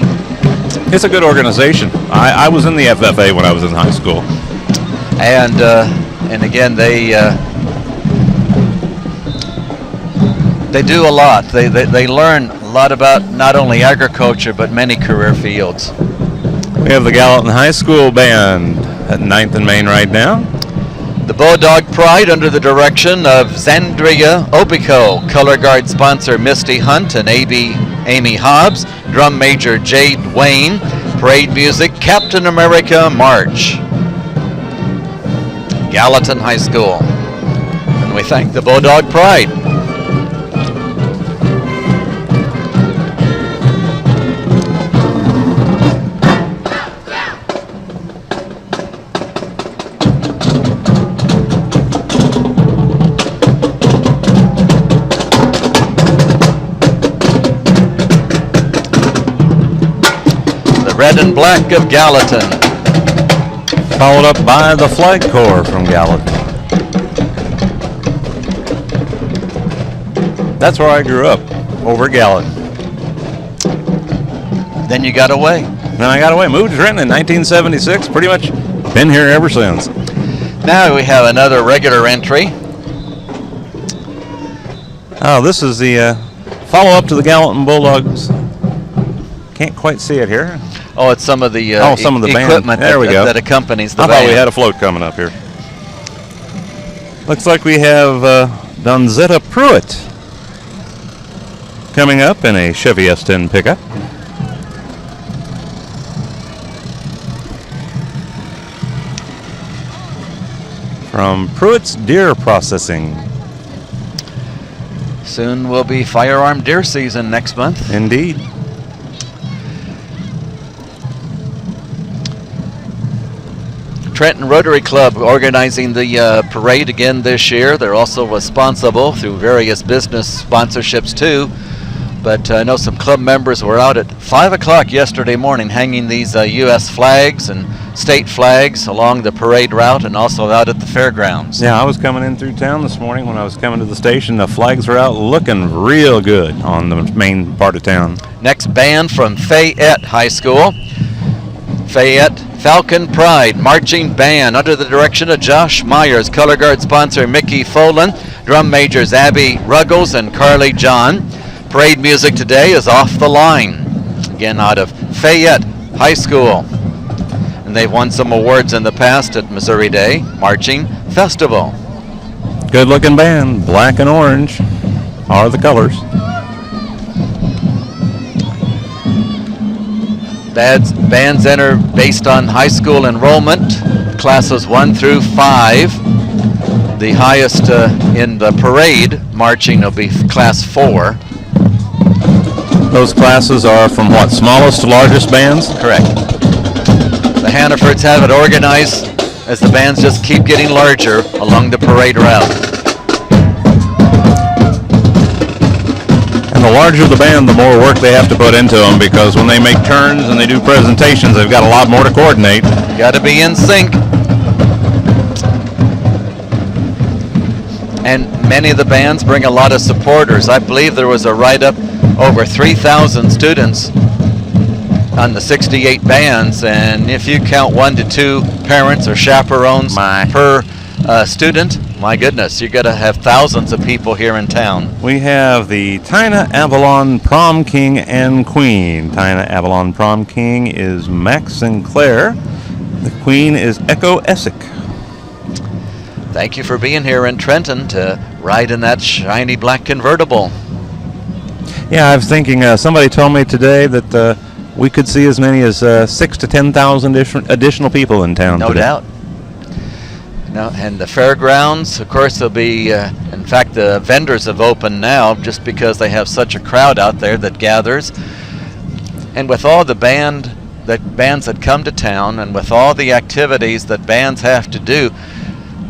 It's a good organization. I was in the FFA when I was in high school. And again, they do a lot. They learn a lot about not only agriculture but many career fields. We have the Gallatin High School band at 9th and Main right now. The Bulldog Pride under the direction of Zandria Obico. Color Guard sponsor Misty Hunt and Amy Hobbs. Drum Major Jade Wayne. Parade music Captain America March. Gallatin High School. And we thank the Bulldog Pride. Red and Black of Gallatin. Followed up by the Flag Corps from Gallatin. That's where I grew up, over Gallatin. Then you got away. Then I got away, moved to Trenton in 1976, pretty much been here ever since. Now we have another regular entry. Oh, this is the follow-up to the Gallatin Bulldogs. Can't quite see it here. Oh, it's some of the, some of the band. equipment There we go. that accompanies the I band. thought we had a float coming up here. Looks like we have Donzetta Pruitt coming up in a Chevy S10 pickup. From Pruitt's Deer Processing. Soon will be firearm deer season next month. Indeed. Trenton Rotary Club organizing the parade again this year. They're also responsible through various business sponsorships too. But I know some club members were out at 5 o'clock yesterday morning hanging these U.S. flags and state flags along the parade route and also out at the fairgrounds. Yeah, I was coming in through town this morning when I was coming to the station. The flags were out looking real good on the main part of town. Next band from Fayette High School. Fayette Falcon Pride Marching Band under the direction of Josh Myers. Color Guard sponsor Mickey Folan. Drum majors Abby Ruggles and Carly John. Parade music today is Off the Line. Again out of Fayette High School. And they've won some awards in the past at Missouri Day Marching Festival. Good looking band, black and orange are the colors. Bands enter based on high school enrollment, classes 1 through 5. The highest in the parade marching will be class 4. Those classes are from what, smallest to largest bands? Correct. The Hannafords have it organized as the bands just keep getting larger along the parade route. And the larger the band, the more work they have to put into them, because when they make turns and they do presentations, they've got a lot more to coordinate. Got to be in sync. And many of the bands bring a lot of supporters. I believe there was a write-up over 3,000 students on the 68 bands, and if you count 1 to 2 parents or chaperones per student, my goodness, you got to have thousands of people here in town. We have the Tina Avalon Prom King and Queen. Tina Avalon Prom King is Max Sinclair. The Queen is Echo Essick. Thank you for being here in Trenton to ride in that shiny black convertible. Yeah, I was thinking, somebody told me today that we could see as many as 6 to 10,000 additional people in town. No today. doubt. No, and the fairgrounds, of course, will be, in fact, the vendors have opened now just because they have such a crowd out there that gathers. And with all the bands that come to town and with all the activities that bands have to do,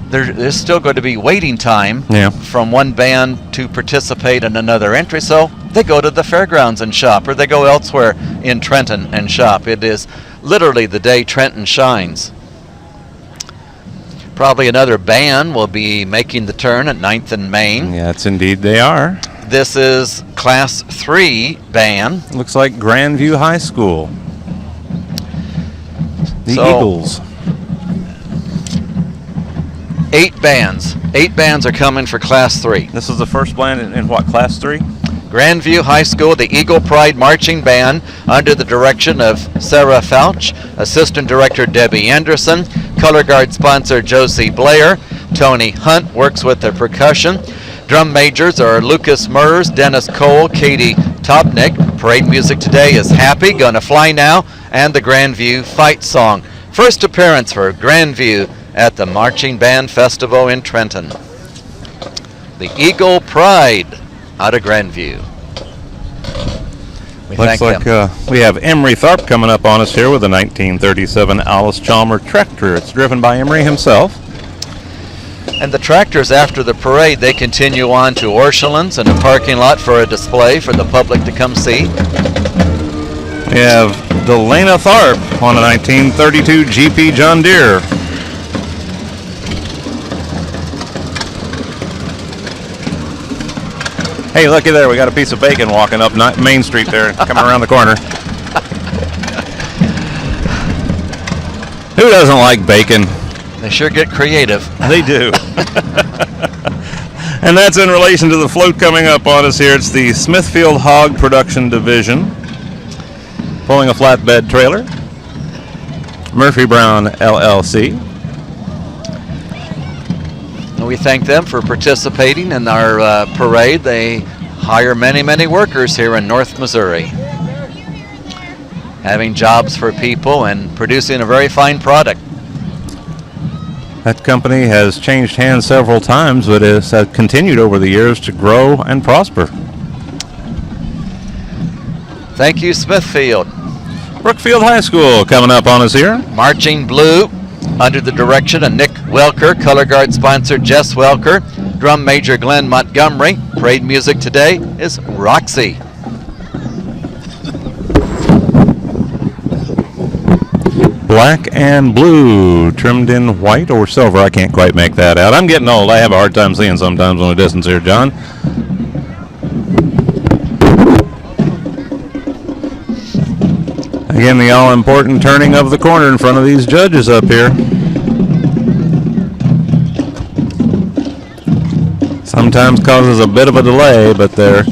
there's still going to be waiting time from one band to participate in another entry. So they go to the fairgrounds and shop, or they go elsewhere in Trenton and shop. It is literally the day Trenton shines. Probably another band will be making the turn at 9th and Main. Yes, indeed they are. This is Class 3 band. Looks like Grandview High School. The Eagles. 8 bands. 8 bands are coming for Class 3. This is the first band in what, Class 3? Grandview High School, the Eagle Pride Marching Band, under the direction of Sarah Fouch, Assistant Director Debbie Anderson, Color Guard sponsor Josie Blair, Tony Hunt works with the percussion. Drum majors are Lucas Mers, Dennis Cole, Katie Topnick. Parade music today is Happy, Gonna Fly Now, and the Grandview Fight Song. First appearance for Grandview at the Marching Band Festival in Trenton. The Eagle Pride out of Grandview. We Looks thank like them. we have Emery Tharp coming up on us here with a 1937 Alice Chalmer tractor. It's driven by Emery himself. And the tractors, after the parade, they continue on to Orchelan's and a parking lot for a display for the public to come see. We have Delana Tharp on a 1932 GP John Deere. Hey, looky there, we got a piece of bacon walking up Main Street there, coming around the corner. Who doesn't like bacon? They sure get creative. They do. And that's in relation to the float coming up on us here. It's the Smithfield Hog Production Division, pulling a flatbed trailer. Murphy Brown LLC. We thank them for participating in our parade. They hire many, many workers here in North Missouri, having jobs for people and producing a very fine product. That company has changed hands several times, but has continued over the years to grow and prosper. Thank you, Smithfield. Brookfield High School coming up on us here. Marching Blue, under the direction of Nick Welker, color guard sponsor Jess Welker, drum major Glenn Montgomery. Parade music today is Roxy. Black and blue, trimmed in white or silver. I can't quite make that out. I'm getting old. I have a hard time seeing sometimes on the distance here, John. Again, the all-important turning of the corner in front of these judges up here. Sometimes causes a bit of a delay, but they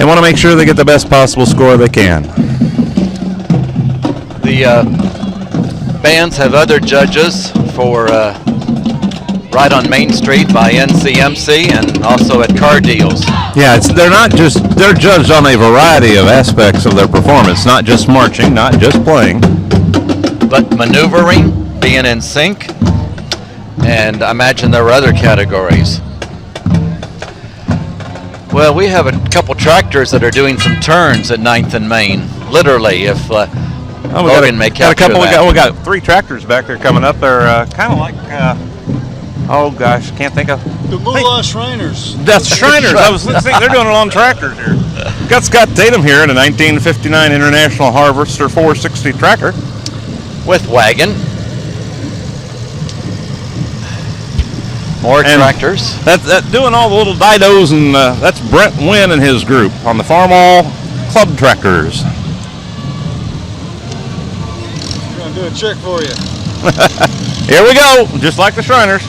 want to make sure they get the best possible score they can. The bands have other judges for right on Main Street by NCMC and also at car deals. Yeah, they're judged on a variety of aspects of their performance, not just marching, not just playing. But maneuvering, being in sync, and I imagine there are other categories. Well, we have a couple tractors that are doing some turns at 9th and Main. Literally, if Logan may capture that. We got 3 tractors back there coming up. They're kind of like, oh gosh, can't think of. The Moolah Shriners. That's Shriners. I was thinking they're doing it on tractors here. Got Scott Tatum here in a 1959 International Harvester 460 tractor. With wagon. More tractors. That doing all the little didos, and that's Brent Wynn and his group on the Farmall Club tractors. We're going to do a check for you. Here we go, just like the Shriners.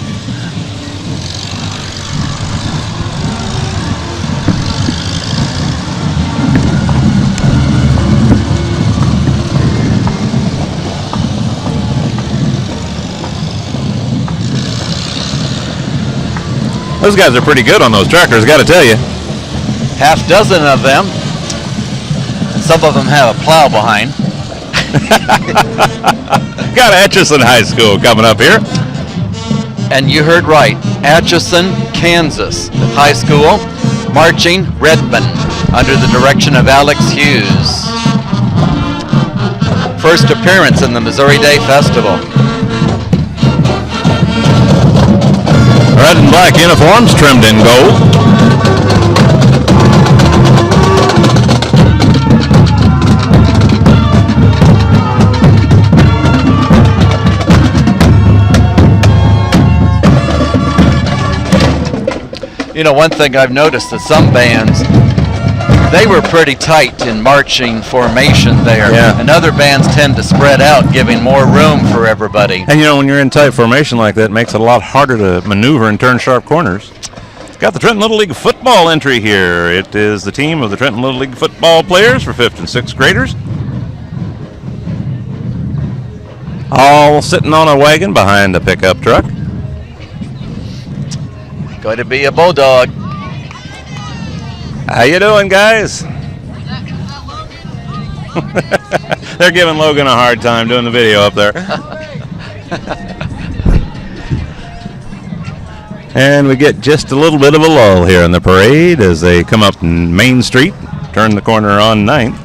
Those guys are pretty good on those tractors, got to tell you. Half dozen of them. Some of them have a plow behind. Got Atchison High School coming up here. And you heard right, Atchison, Kansas High School, marching Redmond under the direction of Alex Hughes. First appearance in the Missouri Day Festival. Red and black uniforms trimmed in gold. You know, one thing I've noticed that some bands, they were pretty tight in marching formation there. Yeah. And other bands tend to spread out, giving more room for everybody. And you know, when you're in tight formation like that, it makes it a lot harder to maneuver and turn sharp corners. Got the Trenton Little League football entry here. It is the team of the Trenton Little League football players for 5th and 6th graders. All sitting on a wagon behind a pickup truck. Going to be a bulldog. How you doing, guys? They're giving Logan a hard time doing the video up there. And we get just a little bit of a lull here in the parade as they come up Main Street, turn the corner on 9th.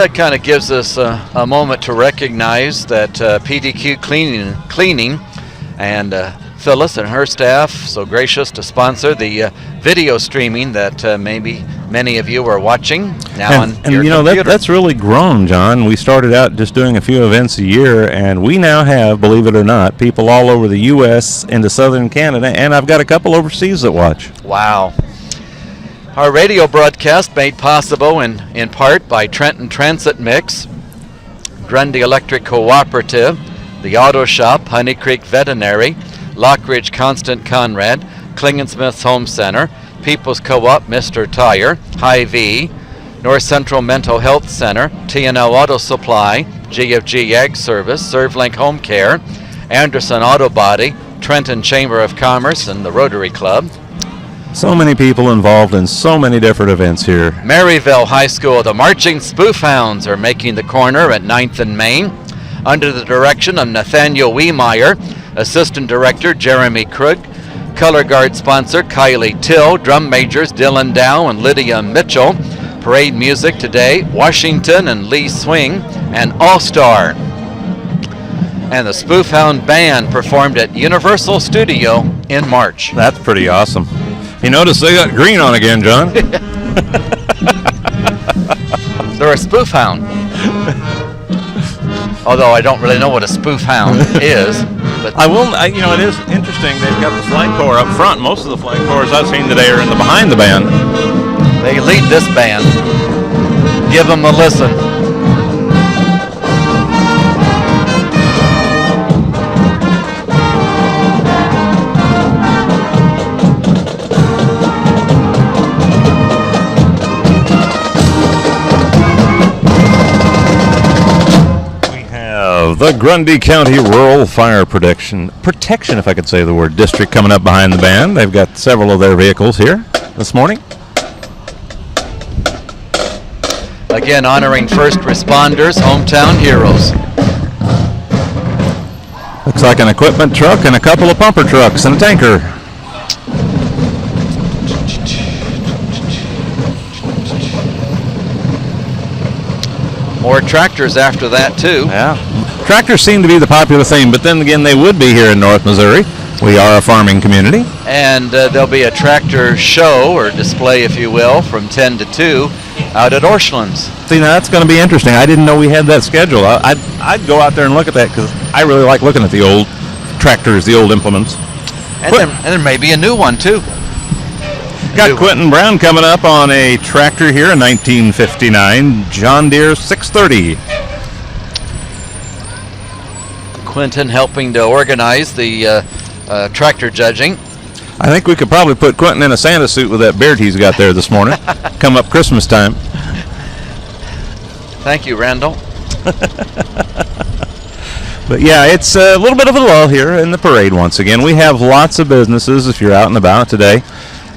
It kind of gives us a moment to recognize that PDQ Cleaning and Phyllis and her staff so gracious to sponsor the video streaming that maybe many of you are watching now on your you know, computer. that's really grown, John. We started out just doing a few events a year, and we now have, believe it or not, people all over the U.S. into southern Canada, and I've got a couple overseas that watch. Wow. Our radio broadcast made possible in part by Trenton Transit Mix, Grundy Electric Cooperative, the Auto Shop, Honey Creek Veterinary, Lockridge Constant Conrad, Klingensmith's Home Center, People's Co-op Mr. Tire, Hy-Vee, North Central Mental Health Center, T&L Auto Supply, GFG Ag Service, ServLink Home Care, Anderson Auto Body, Trenton Chamber of Commerce, and the Rotary Club. So many people involved in so many different events here. Maryville High School, the Marching Spoof Hounds are making the corner at 9th and Main under the direction of Nathaniel Wiemeyer, Assistant Director Jeremy Krug, Color Guard sponsor Kylie Till, drum majors Dylan Dow and Lydia Mitchell. Parade music today, Washington and Lee Swing, and All-Star. And the Spoof Hound Band performed at Universal Studio in March. That's pretty awesome. You notice they got green on again, John? They're a spoof hound. Although I don't really know what a spoof hound is. But you know, it is interesting. They've got the flag corps up front. Most of the flag corps I've seen today are in the behind the band. they lead this band. Give them a listen. The Grundy County Rural Fire Protection, if I could say the word, district coming up behind the band. They've got several of their vehicles here this morning. Again, honoring first responders, hometown heroes. Looks like an equipment truck and a couple of pumper trucks and a tanker. More tractors after that, too. Yeah. Tractors seem to be the popular theme, but then again, they would be here in North Missouri. We are a farming community. And there'll be a tractor show, or display, if you will, from 10 to 2 out at Orshlands. See, now that's going to be interesting. I didn't know we had that scheduled. I'd go out there and look at that because I really like looking at the old tractors, the old implements. And there may be a new one, too. Got Quentin Brown coming up on a tractor here, a 1959 John Deere 630. Quentin helping to organize the tractor judging. I think we could probably put Quentin in a Santa suit with that beard he's got there this morning. Come up Christmas time. Thank you, Randall. But yeah, it's a little bit of a lull here in the parade once again. We have lots of businesses if you're out and about today.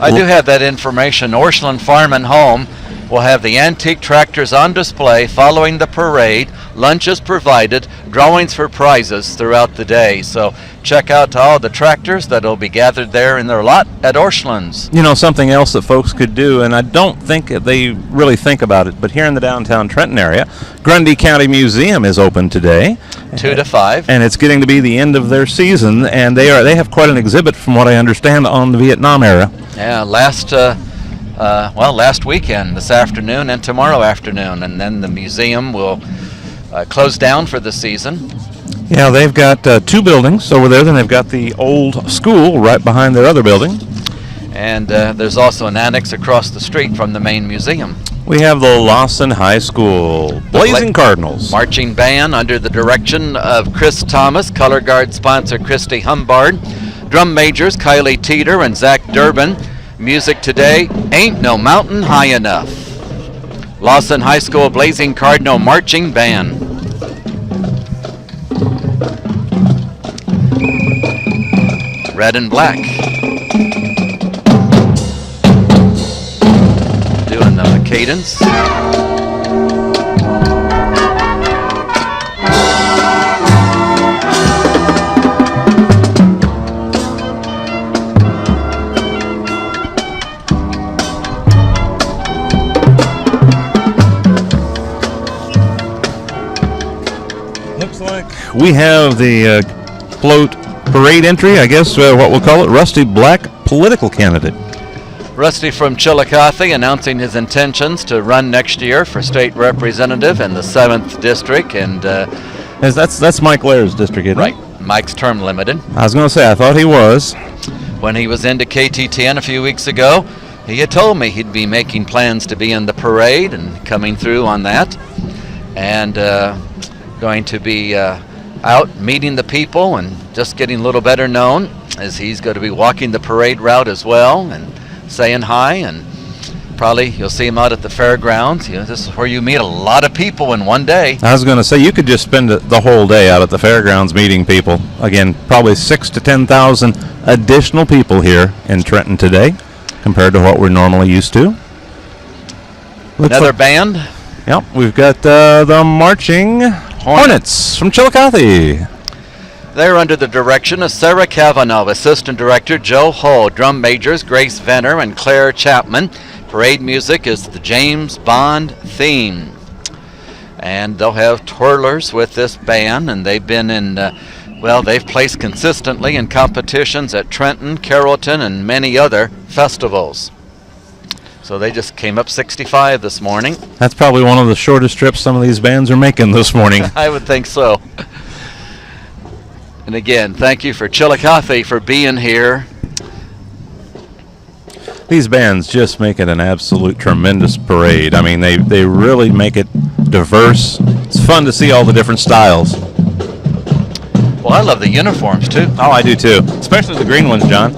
I do have that information. Orshland Farm and Home We'll have the antique tractors on display following the parade, lunches provided, drawings for prizes throughout the day. So check out all the tractors that'll be gathered there in their lot at Orscheln's. You know, something else that folks could do, and I don't think they really think about it, but here in the downtown Trenton area, Grundy County Museum is open today. 2 to 5. And it's getting to be the end of their season, and they have quite an exhibit, from what I understand, on the Vietnam era. Yeah, last weekend, this afternoon and tomorrow afternoon, and then the museum will close down for the season. Yeah, they've got 2 buildings over there. Then they've got the old school right behind their other building. And there's also an annex across the street from the main museum. We have the Lawson High School Blazing Cardinals. Marching band under the direction of Chris Thomas, color guard sponsor Christy Humbard, drum majors Kylie Teeter and Zach Durbin. Music today, Ain't No Mountain High Enough. Lawson High School Blazing Cardinal Marching Band. Red and black. Doing the cadence. Looks like we have the float parade entry, I guess, what we'll call it, Rusty Black, political candidate. Rusty from Chillicothe announcing his intentions to run next year for state representative in the 7th district, and that's Mike Lair's district, isn't it? right, Mike's term limited. I was going to say, I thought he was. When he was into KTTN a few weeks ago, he had told me he'd be making plans to be in the parade and coming through on that, and going to be out meeting the people and just getting a little better known, as he's going to be walking the parade route as well and saying hi, and probably you'll see him out at the fairgrounds. You know, this is where you meet a lot of people in one day. I was going to say, you could just spend the whole day out at the fairgrounds meeting people. Again, probably 6,000 to 10,000 additional people here in Trenton today compared to what we're normally used to. Another band. Yep, we've got the Marching Hornets from Chillicothe. They're under the direction of Sarah Cavanaugh, Assistant Director Joe Hull, drum majors Grace Venner and Claire Chapman. Parade music is the James Bond theme. And they'll have twirlers with this band, and they've been in, they've placed consistently in competitions at Trenton, Carrollton, and many other festivals. So they just came up 65 this morning. That's probably one of the shortest trips some of these bands are making this morning. I would think so. And again, thank you for Chillicothe for being here. These bands just make it an absolute tremendous parade. I mean, they really make it diverse. It's fun to see all the different styles. Well, I love the uniforms too. Oh, I do too. Especially the green ones, John.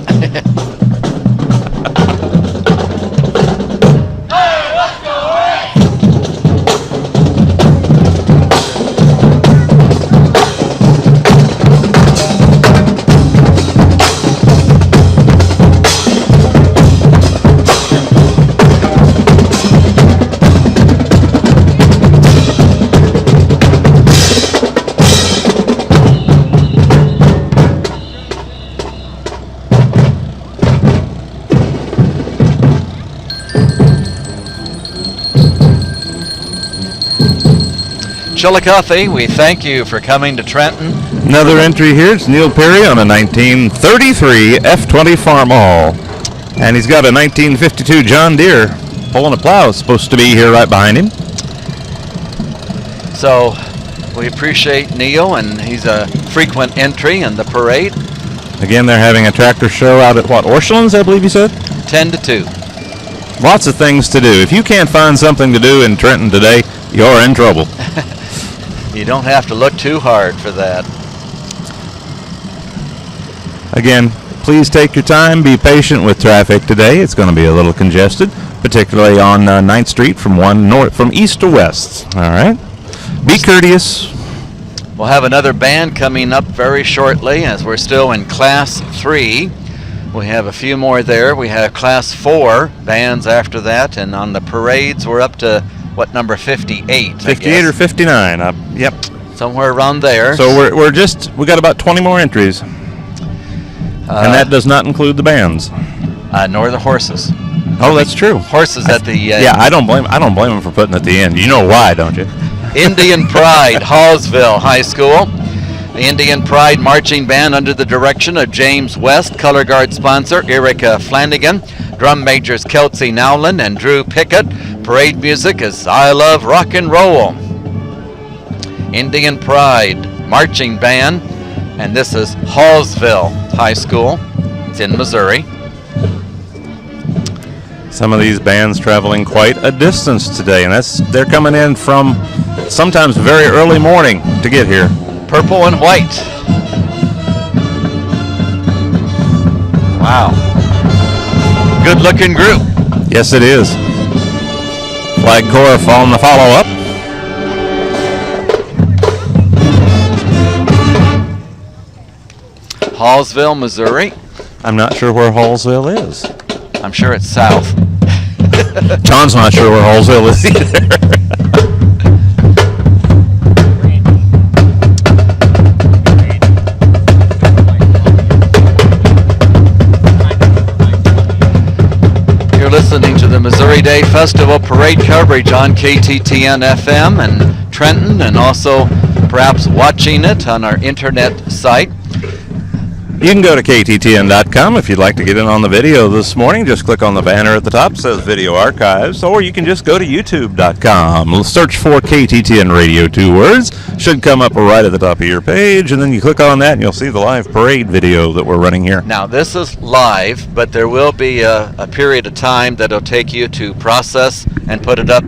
Chillicothe, we thank you for coming to Trenton. Another entry here. It's Neil Perry on a 1933 F-20 Farmall. And he's got a 1952 John Deere pulling a plow. It's supposed to be here right behind him. So we appreciate Neil, and he's a frequent entry in the parade. Again, they're having a tractor show out at Orscheln's, I believe you said? 10 to 2. Lots of things to do. If you can't find something to do in Trenton today, you're in trouble. You don't have to look too hard for that. Again, please take your time. Be patient with traffic today. It's going to be a little congested, particularly on 9th Street from east to west. All right? Be courteous. We'll have another band coming up very shortly, as we're still in Class 3. We have a few more there. We have Class 4 bands after that, and on the parades, we're up to, what, number 58? 58 or 59. Yep. Somewhere around there. So we got about 20 more entries. And that does not include the bands. Nor the horses. Oh, that's true. Horses at the yeah, I don't blame them for putting at the end. You know why, don't you? Indian Pride, Hallsville High School. The Indian Pride Marching Band under the direction of James West, color guard sponsor Erica Flanagan, drum majors Kelsey Nowland and Drew Pickett. Parade music is I Love Rock and Roll. Indian Pride Marching Band, and this is Hallsville High School. It's in Missouri. Some of these bands traveling quite a distance today, and they're coming in from sometimes very early morning to get here. Purple and white. Wow. Good looking group. Yes, it is. Flag Corps on the follow-up. Hallsville, Missouri. I'm not sure where Hallsville is. I'm sure it's south. John's not sure where Hallsville is either. You're listening to the Missouri Day Festival parade coverage on KTTN FM and Trenton, and also perhaps watching it on our internet site. You can go to KTTN.com if you'd like to get in on the video this morning. Just click on the banner at the top, says Video Archives, or you can just go to YouTube.com. Search for KTTN Radio, 2 words. Should come up right at the top of your page, and then you click on that and you'll see the live parade video that we're running here. Now, this is live, but there will be a period of time that it'll take you to process and put it up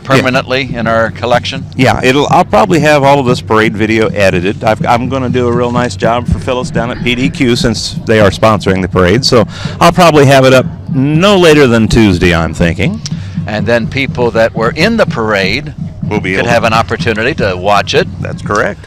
permanently in our collection. Yeah, I'll probably have all of this parade video edited. I'm going to do a real nice job for Phyllis down at PDQ since they are sponsoring the parade. So I'll probably have it up no later than Tuesday, I'm thinking. And then people that were in the parade could have an opportunity to watch it. That's correct.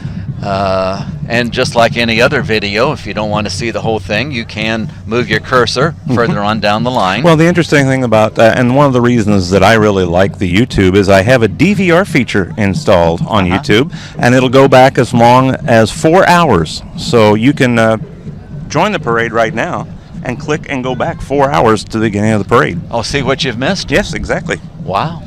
And just like any other video, if you don't want to see the whole thing, you can move your cursor further on down the line. Well, the interesting thing about and one of the reasons that I really like the YouTube is I have a DVR feature installed on YouTube, and it'll go back as long as 4 hours. So you can join the parade right now and click and go back 4 hours to the beginning of the parade. Oh, see what you've missed? Yes, exactly. Wow.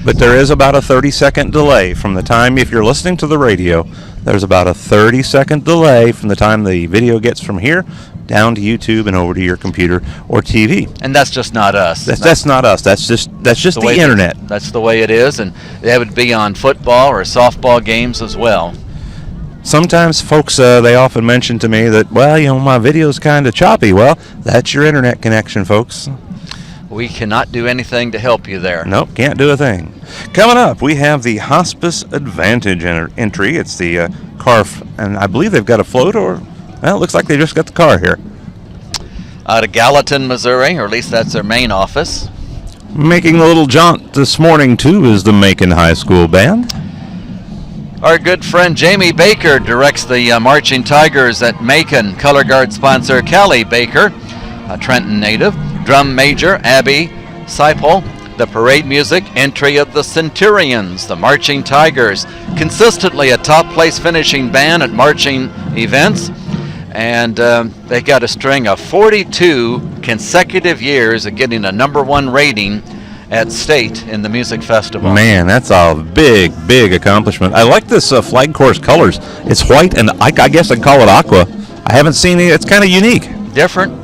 But there is about a 30-second delay from the time, if you're listening to the radio, there's about a 30-second delay from the time the video gets from here down to YouTube and over to your computer or TV. And that's just not us. That's not us. That's just the internet. That's the way it is, and that would be on football or softball games as well. Sometimes folks, they often mention to me that, well, my video's kind of choppy. Well, that's your internet connection, folks. We cannot do anything to help you there. Nope, can't do a thing. Coming up, we have the Hospice Advantage entry. It's the car, and I believe they've got a float, well, it looks like they just got the car here. Out of Gallatin, Missouri, or at least that's their main office. Making a little jaunt this morning, too, is the Macon High School Band. Our good friend Jamie Baker directs the Marching Tigers at Macon. Color guard sponsor Callie Baker, a Trenton native. Drum major Abby Seipel. The parade music entry of the Centurions, the Marching Tigers, consistently a top place finishing band at marching events, and they got a string of 42 consecutive years of getting a #1 rating at state in the music festival. Man, that's a big accomplishment. I like this Flag Corps colors. It's white, and I guess I'd call it aqua. I haven't seen it. It's kind of unique. Different.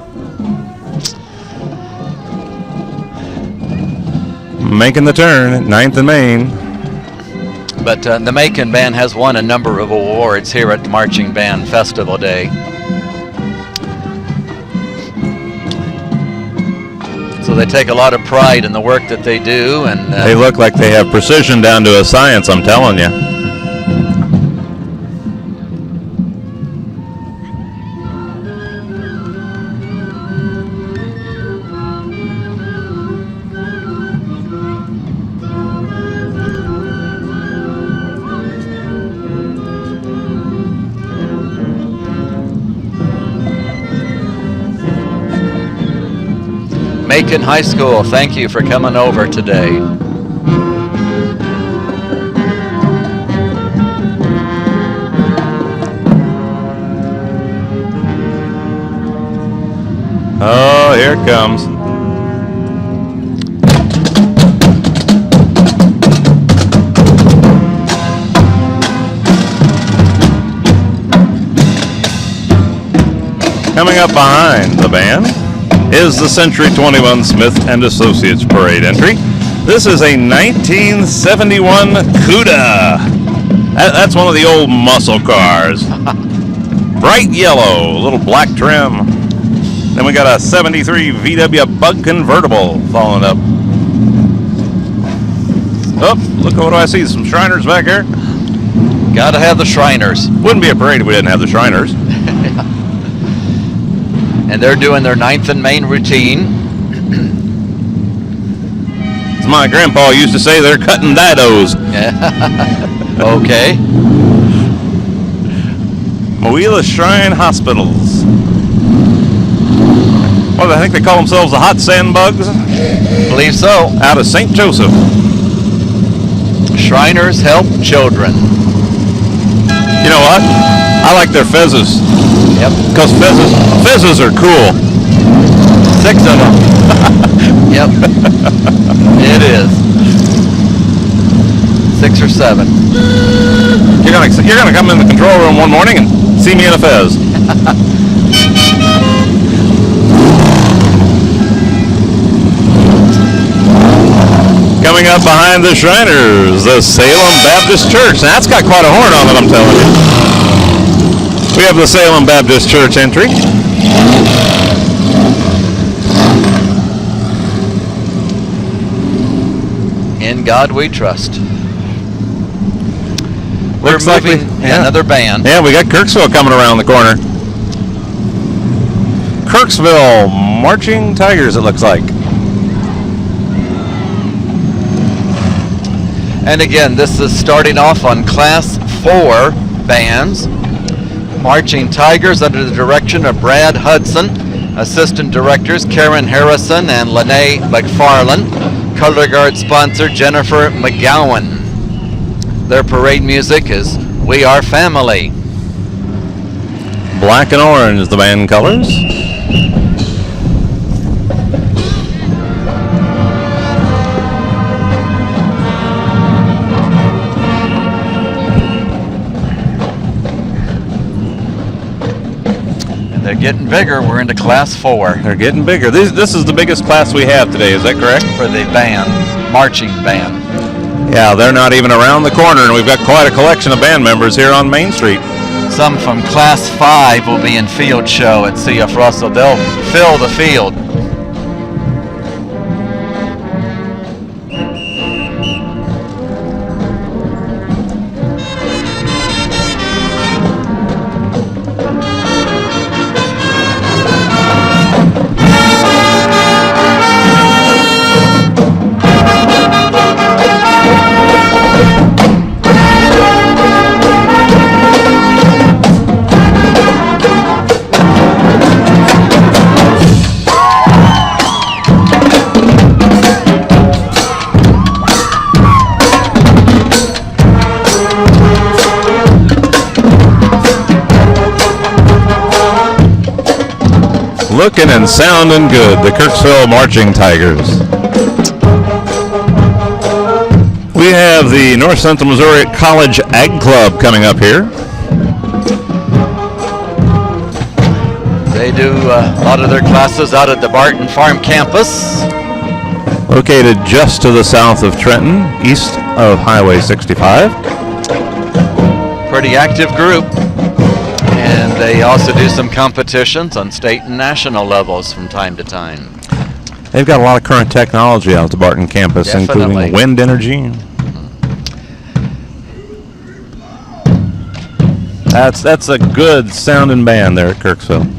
Making the turn at 9th and Main. But the Macon Band has won a number of awards here at the Marching Band Festival Day. So they take a lot of pride in the work that they do, and they look like they have precision down to a science, I'm telling you. Macon High School, thank you for coming over today. Oh, here it comes. Coming up behind the band is the Century 21 Smith and Associates Parade entry. This is a 1971 Cuda. That's one of the old muscle cars. Bright yellow, little black trim. Then we got a 73 VW Bug convertible following up. Oh, look, what do I see? Some Shriners back here. Gotta have the Shriners. Wouldn't be a parade if we didn't have the Shriners. And they're doing their 9th and Main routine. As my grandpa used to say, they're cutting didos. Okay. Moelia Shrine Hospitals. Well, I think they call themselves the Hot Sand Bugs. Believe so. Out of St. Joseph. Shriners help children. You know what? I like their fezzes. Yep. Because fezzes are cool. 6 of them. Yep. It is. 6 or 7. You're gonna come in the control room one morning and see me in a fez. Coming up behind the Shriners, the Salem Baptist Church. Now, that's got quite a horn on it, I'm telling you. We have the Salem Baptist Church entry. In God we trust. We're Looks like moving another band. Yeah, we got Kirksville coming around the corner. Kirksville Marching Tigers, it looks like. And again, this is starting off on Class 4 bands. Marching Tigers under the direction of Brad Hudson. Assistant directors Karen Harrison and Lene McFarland. Color guard sponsor Jennifer McGowan. Their parade music is We Are Family. Black and orange, the band colors. They're getting bigger. We're into Class 4 They're getting bigger. This is the biggest class we have today, is that correct? for the band, marching band. Yeah, they're not even around the corner, and we've got quite a collection of band members here on Main Street. Some from Class 5 will be in field show at CF Russell. They'll fill the field. Looking and sounding good, the Kirksville Marching Tigers. We have the North Central Missouri College Ag Club coming up here. They do a lot of their classes out at the Barton Farm campus. Located just to the south of Trenton, east of Highway 65. Pretty active group. And they also do some competitions on state and national levels from time to time. They've got a lot of current technology out at the Barton campus, Definitely. including wind energy. That's a good sounding band there at Kirksville.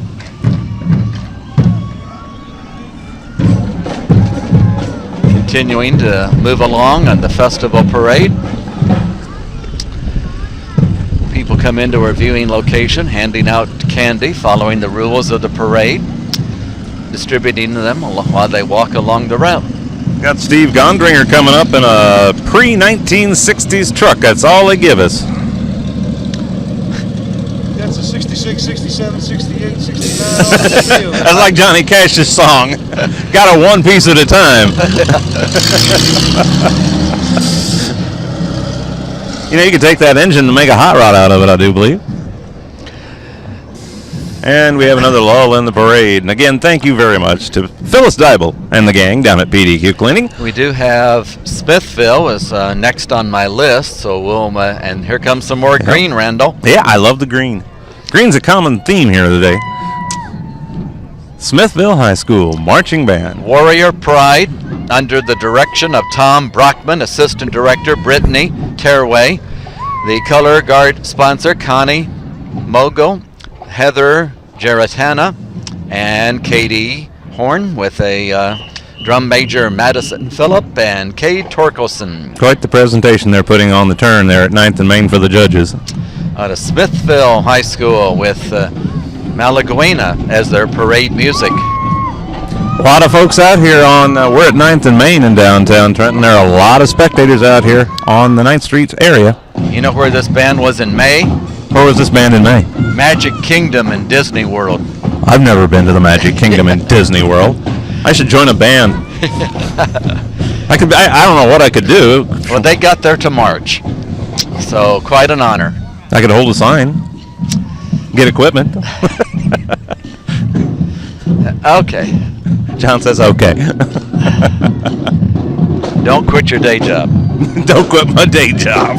Continuing to move along on the festival parade. People come into our viewing location handing out candy following the rules of the parade. distributing them while they walk along the route. Got Steve Gondringer coming up in a pre-1960s truck. That's all they give us. That's a 66, 67, 68, 69. That's like Johnny Cash's song. Got a one piece at a time. You know, you could take that engine to make a hot rod out of it, I do believe. And we have another lull in the parade. And again, thank you very much to Phyllis Dybel and the gang down at PDQ Cleaning. We do have Smithville is next on my list, so we'll and here comes some more green, Randall. Yeah, I love the green. Green's a common theme here today. Smithville High School Marching Band. Warrior Pride, under the direction of Tom Brockman, Assistant Director Brittany Tearway. The color guard sponsor Connie Mogul, Heather Geratana, and Katie Horn with a drum major Madison Phillip and Kay Torkelson. Quite the presentation they're putting on the turn there at 9th and Main for the judges. Out of Smithville High School with Malaguena as their parade music. A lot of folks out here on, we're at 9th and Main in downtown Trenton. There are a lot of spectators out here on the 9th Street area. You know where this band was in May? Where was this band in May? Magic Kingdom in Disney World. I've never been to the Magic Kingdom in Disney World. I should join a band. I don't know what I could do. Well, they got there to March, so quite an honor. I could hold a sign, get equipment. Okay. John says okay. Don't quit your day job. Don't quit my day job.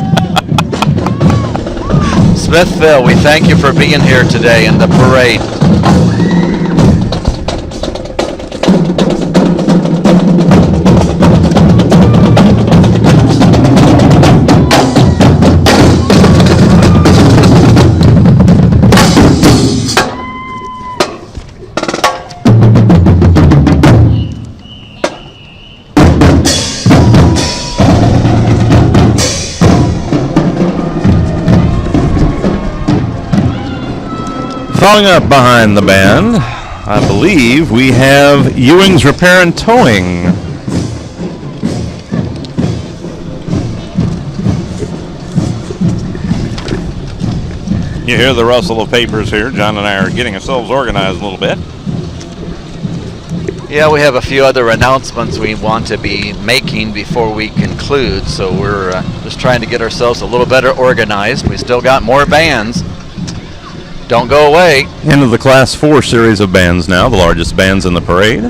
Smithville, we thank you for being here today in the parade. Following up behind the band, I believe we have Ewing's Repair and Towing. You hear the rustle of papers here. John and I are getting ourselves organized a little bit. Yeah, we have a few other announcements we want to be making before we conclude, so we're just trying to get ourselves a little better organized. We still got more bands. Don't go away. Into the Class 4 series of bands now, the largest bands in the parade.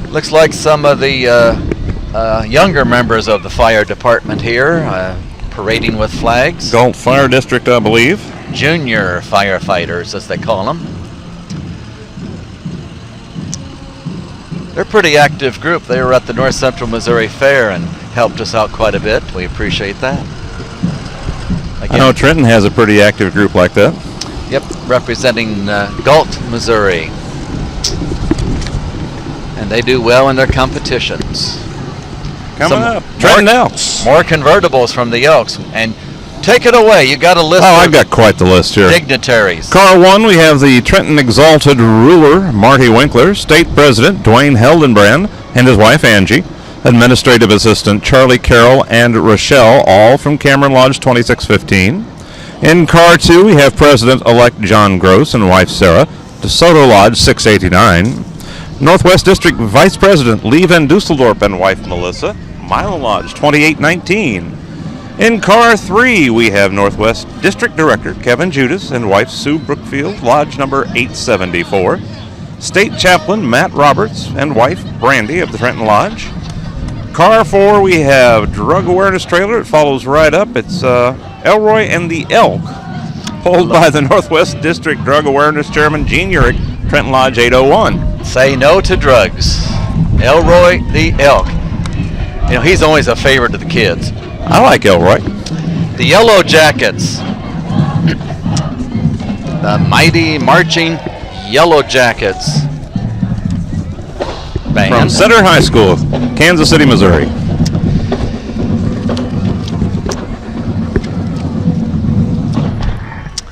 Looks like some of the younger members of the fire department here parading with flags. Galt Fire District, I believe. Junior firefighters, as they call them. They're a pretty active group. They were at the North Central Missouri Fair and helped us out quite a bit. We appreciate that. Again, I know Trenton has a pretty active group like that. Yep, representing Galt, Missouri. And they do well in their competitions. Coming up, Trenton Elks. More convertibles from the Elks. And take it away. You got a list Oh, of I've got quite the list here. dignitaries. Car 1, we have the Trenton Exalted Ruler, Marty Winkler, State President Dwayne Heldenbrand, and his wife Angie, Administrative Assistant Charlie Carroll and Rochelle, all from Cameron Lodge 2615. In Car 2, we have President-elect John Gross and wife Sarah, DeSoto Lodge 689. Northwest District Vice President Lee Van Dusseldorp and wife Melissa, Milo Lodge 2819. In Car 3, we have Northwest District Director Kevin Judas and wife Sue Brookfield, Lodge number 874. State Chaplain Matt Roberts and wife Brandy of the Trenton Lodge. Car 4, we have Drug Awareness Trailer. It follows right up. It's Elroy and the Elk, pulled by the Northwest District Drug Awareness Chairman Gene Urick, Trenton Lodge 801. Say no to drugs. Elroy the Elk. You know, he's always a favorite of the kids. I like Elroy. The Yellow Jackets. The mighty marching Yellow Jackets. Band. From Center High School, Kansas City, Missouri.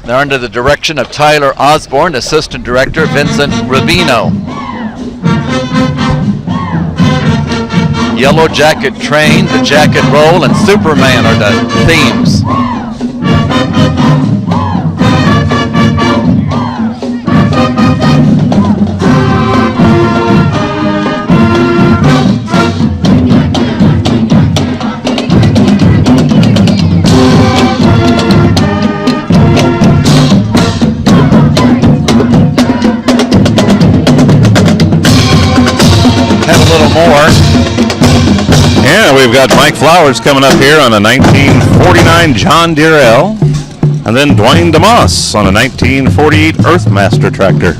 They're under the direction of Tyler Osborne, Assistant Director Vincent Rubino. Yellow Jacket Train, the Jacket Roll, and Superman are the themes. Have a little more. Yeah, we've got Mike Flowers coming up here on a 1949 John Deere L, and then Dwayne DeMoss on a 1948 Earthmaster tractor.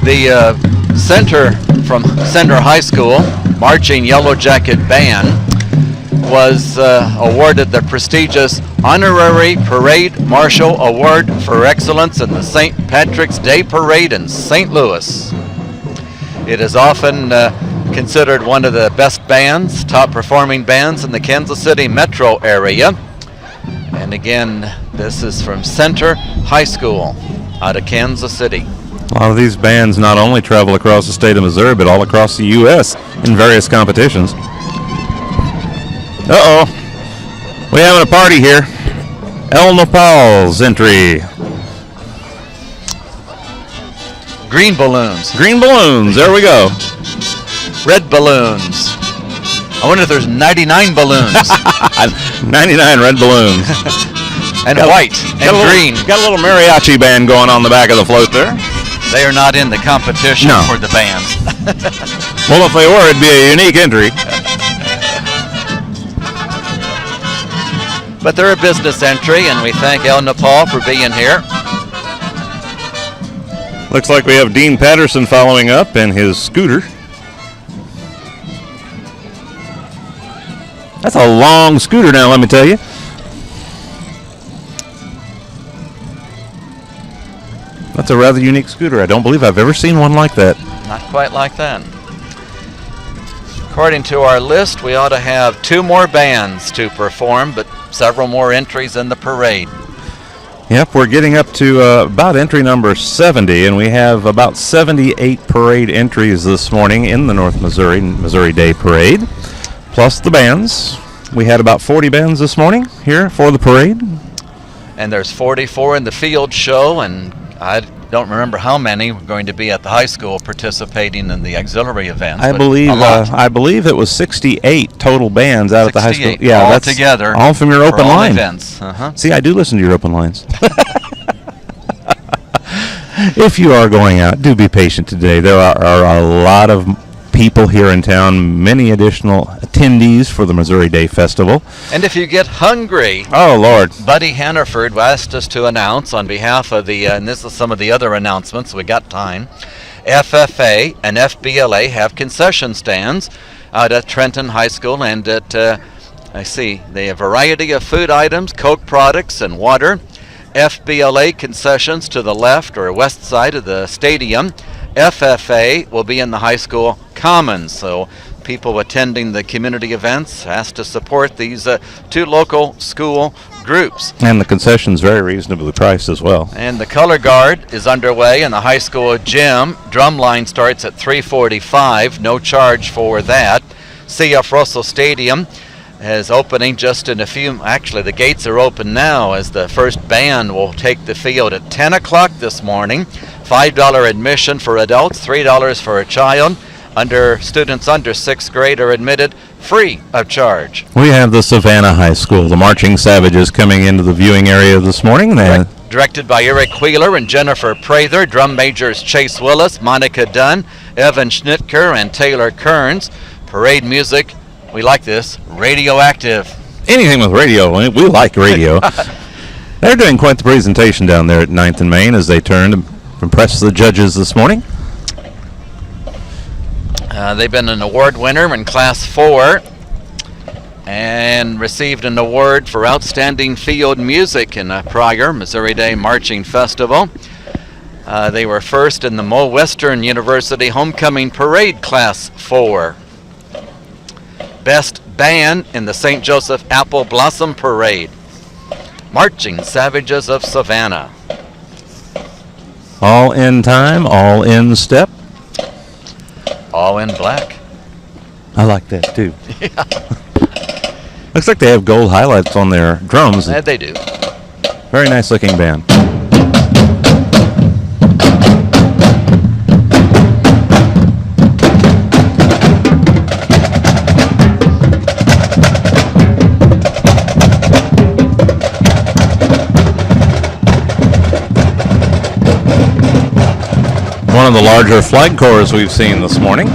The center from Center High School, Marching Yellow Jacket Band, was awarded the prestigious Honorary Parade Marshal Award for Excellence in the St. Patrick's Day Parade in St. Louis. It is often considered one of the best bands, top performing bands in the Kansas City metro area. And again, this is from Center High School out of Kansas City. A lot of these bands not only travel across the state of Missouri, but all across the U.S. in various competitions. Uh-oh. We're having a party here. El Nopal's entry. Green balloons. Green balloons. There we go. Red balloons. I wonder if there's 99 balloons. 99 red balloons. And white and green. Got a little mariachi band going on the back of the float there. They are not in the competition No. for the bands. Well, if they were, it'd be a unique entry. But they're a business entry, and we thank El Nepal for being here. Looks like we have Dean Patterson following up in his scooter. That's a long scooter now, let me tell you. That's a rather unique scooter. I don't believe I've ever seen one like that. Not quite like that. According to our list, we ought to have 2 more bands to perform, but several more entries in the parade. Yep, we're getting up to about entry number 70, and we have about 78 parade entries this morning in the North Missouri Day Parade, plus the bands. We had about 40 bands this morning here for the parade. And there's 44 in the field show, and I don't remember how many were going to be at the high school participating in the auxiliary events. I but believe a lot. I believe it was 68 total bands out at the high school. 68 Yeah, all that's together all from your for open all line. events. Uh-huh. See, I do listen to your open lines. If you are going out, do be patient today. There are a lot of people here in town, many additional attendees for the Missouri Day Festival. And if you get hungry, Oh, Lord. Buddy Hannaford asked us to announce on behalf of the, and this is some of the other announcements, we got time, FFA and FBLA have concession stands out at Trenton High School and at, I see, they have a variety of food items, Coke products, and water. FBLA concessions to the left or west side of the stadium. FFA will be in the high school commons, so people attending the community events has to support these 2 local school groups. And the concession's very reasonably priced as well. And the color guard is underway in the high school gym. Drum line starts at 3:45, no charge for that. C.F. Russell Stadium is opening just in a few, actually the gates are open now as the first band will take the field at 10 o'clock this morning. $5 admission for adults, $3 for a child. Students under 6th grade are admitted free of charge. We have the Savannah High School, the Marching Savages, coming into the viewing area this morning. Directed by Eric Wheeler and Jennifer Prather, drum majors Chase Willis, Monica Dunn, Evan Schnitker, and Taylor Kearns. Parade music, we like this, radioactive. Anything with radio, we like radio. They're doing quite the presentation down there at 9th and Main as they turn to impress the judges this morning. They've been an award winner in Class 4 and received an award for Outstanding Field Music in a prior Missouri Day Marching Festival. They were first in the Mo Western University Homecoming Parade Class 4. Best Band in the St. Joseph Apple Blossom Parade. Marching Savages of Savannah. All in time, all in step. All in black. I like that too. Looks like they have gold highlights on their drums. That they do. Very nice looking band. One of the larger flag corps we've seen this morning.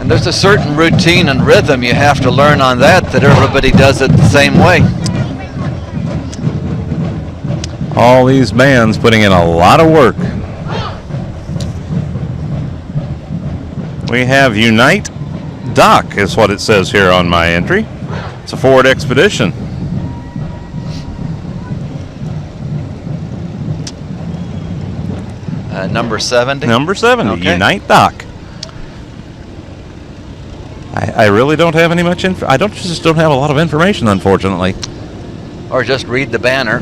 And there's a certain routine and rhythm you have to learn on that everybody does it the same way. All these bands putting in a lot of work. We have Unite Dock is what it says here on my entry. It's a Ford Expedition. Number 70. Number 70, Okay. Unite Dock. I really don't have any much I just don't have a lot of information, unfortunately. Or just read the banner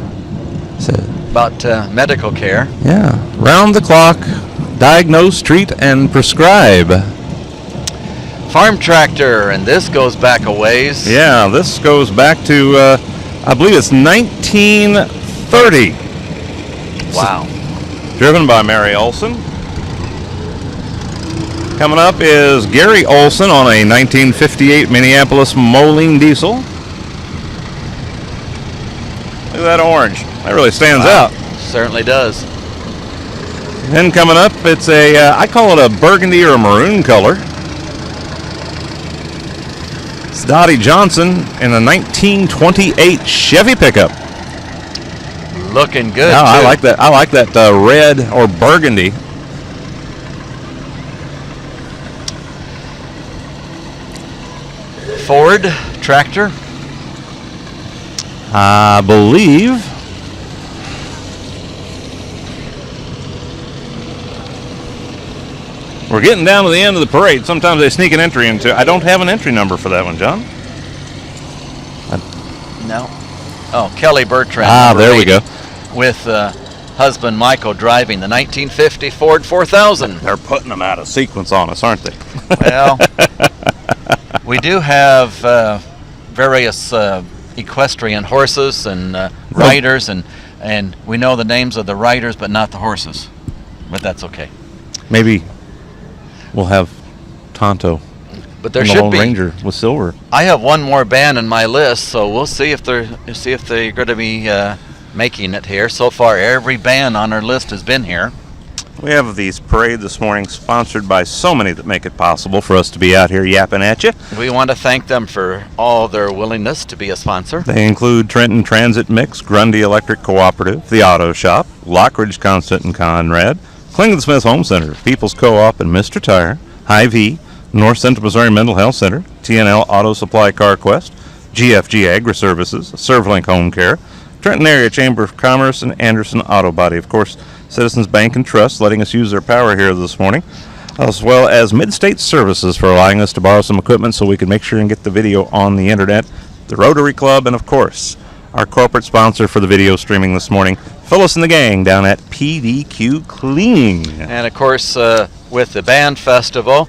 So, about medical care. yeah, round the clock, diagnose, treat, and prescribe. Farm tractor, and this goes back a ways. Yeah, this goes back to, I believe it's 1930. Wow. Driven by Mary Olson. Coming up is Gary Olson on a 1958 Minneapolis Moline diesel. Look at that orange. That really stands out. Certainly does. Then coming up, it's a, I call it a burgundy or a maroon color. It's Dottie Johnson in a 1928 Chevy pickup. Looking good. Yeah, I too. like that. I like that red or burgundy. Ford tractor. I believe. We're getting down to the end of the parade. Sometimes they sneak an entry into. I don't have an entry number for that one, John. No. Oh, Kelly Bertrand. Ah, number there we 80, go. With husband Michael driving the 1950 Ford 4000. They're putting them out of sequence on us, aren't they? Well, we do have various equestrian horses and riders, and we know the names of the riders, but not the horses. But that's okay. Maybe we'll have Tonto But there and the should Lone be. Ranger with silver. I have one more band in my list, so we'll see if they're going to be making it here. So far, every band on our list has been here. We have these parade this morning sponsored by so many that make it possible for us to be out here yapping at you. We want to thank them for all their willingness to be a sponsor. They include Trenton Transit Mix, Grundy Electric Cooperative, The Auto Shop, Lockridge Constant and Conrad, Klington Smith Home Center, People's Co-op and Mr. Tire, Hy-Vee, North Central Missouri Mental Health Center, TNL Auto Supply CarQuest, GFG Agri Services, ServLink Home Care, Trenton Area Chamber of Commerce, and Anderson Auto Body. Of course, Citizens Bank and Trust letting us use their power here this morning, as well as Mid-State Services for allowing us to borrow some equipment so we can make sure and get the video on the internet, the Rotary Club, and of course, our corporate sponsor for the video streaming this morning, Phyllis and the gang down at PDQ Cleaning. And of course, with the band festival,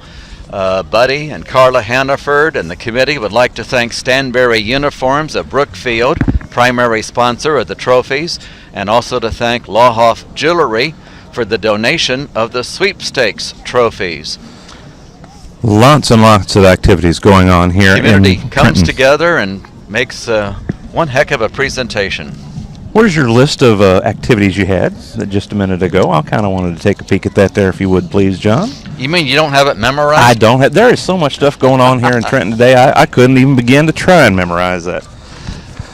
Buddy and Carla Hannaford and the committee would like to thank Stanberry Uniforms of Brookfield, primary sponsor of the trophies, and also to thank Lawhoff Jewelry for the donation of the sweepstakes trophies. Lots and lots of activities going on here. Community in comes Trenton. together and makes one heck of a presentation. Where's your list of activities you had just a minute ago? I kind of wanted to take a peek at that there, if you would, please, John. You mean you don't have it memorized? I don't have. There is so much stuff going on here in Trenton today. I couldn't even begin to try and memorize that.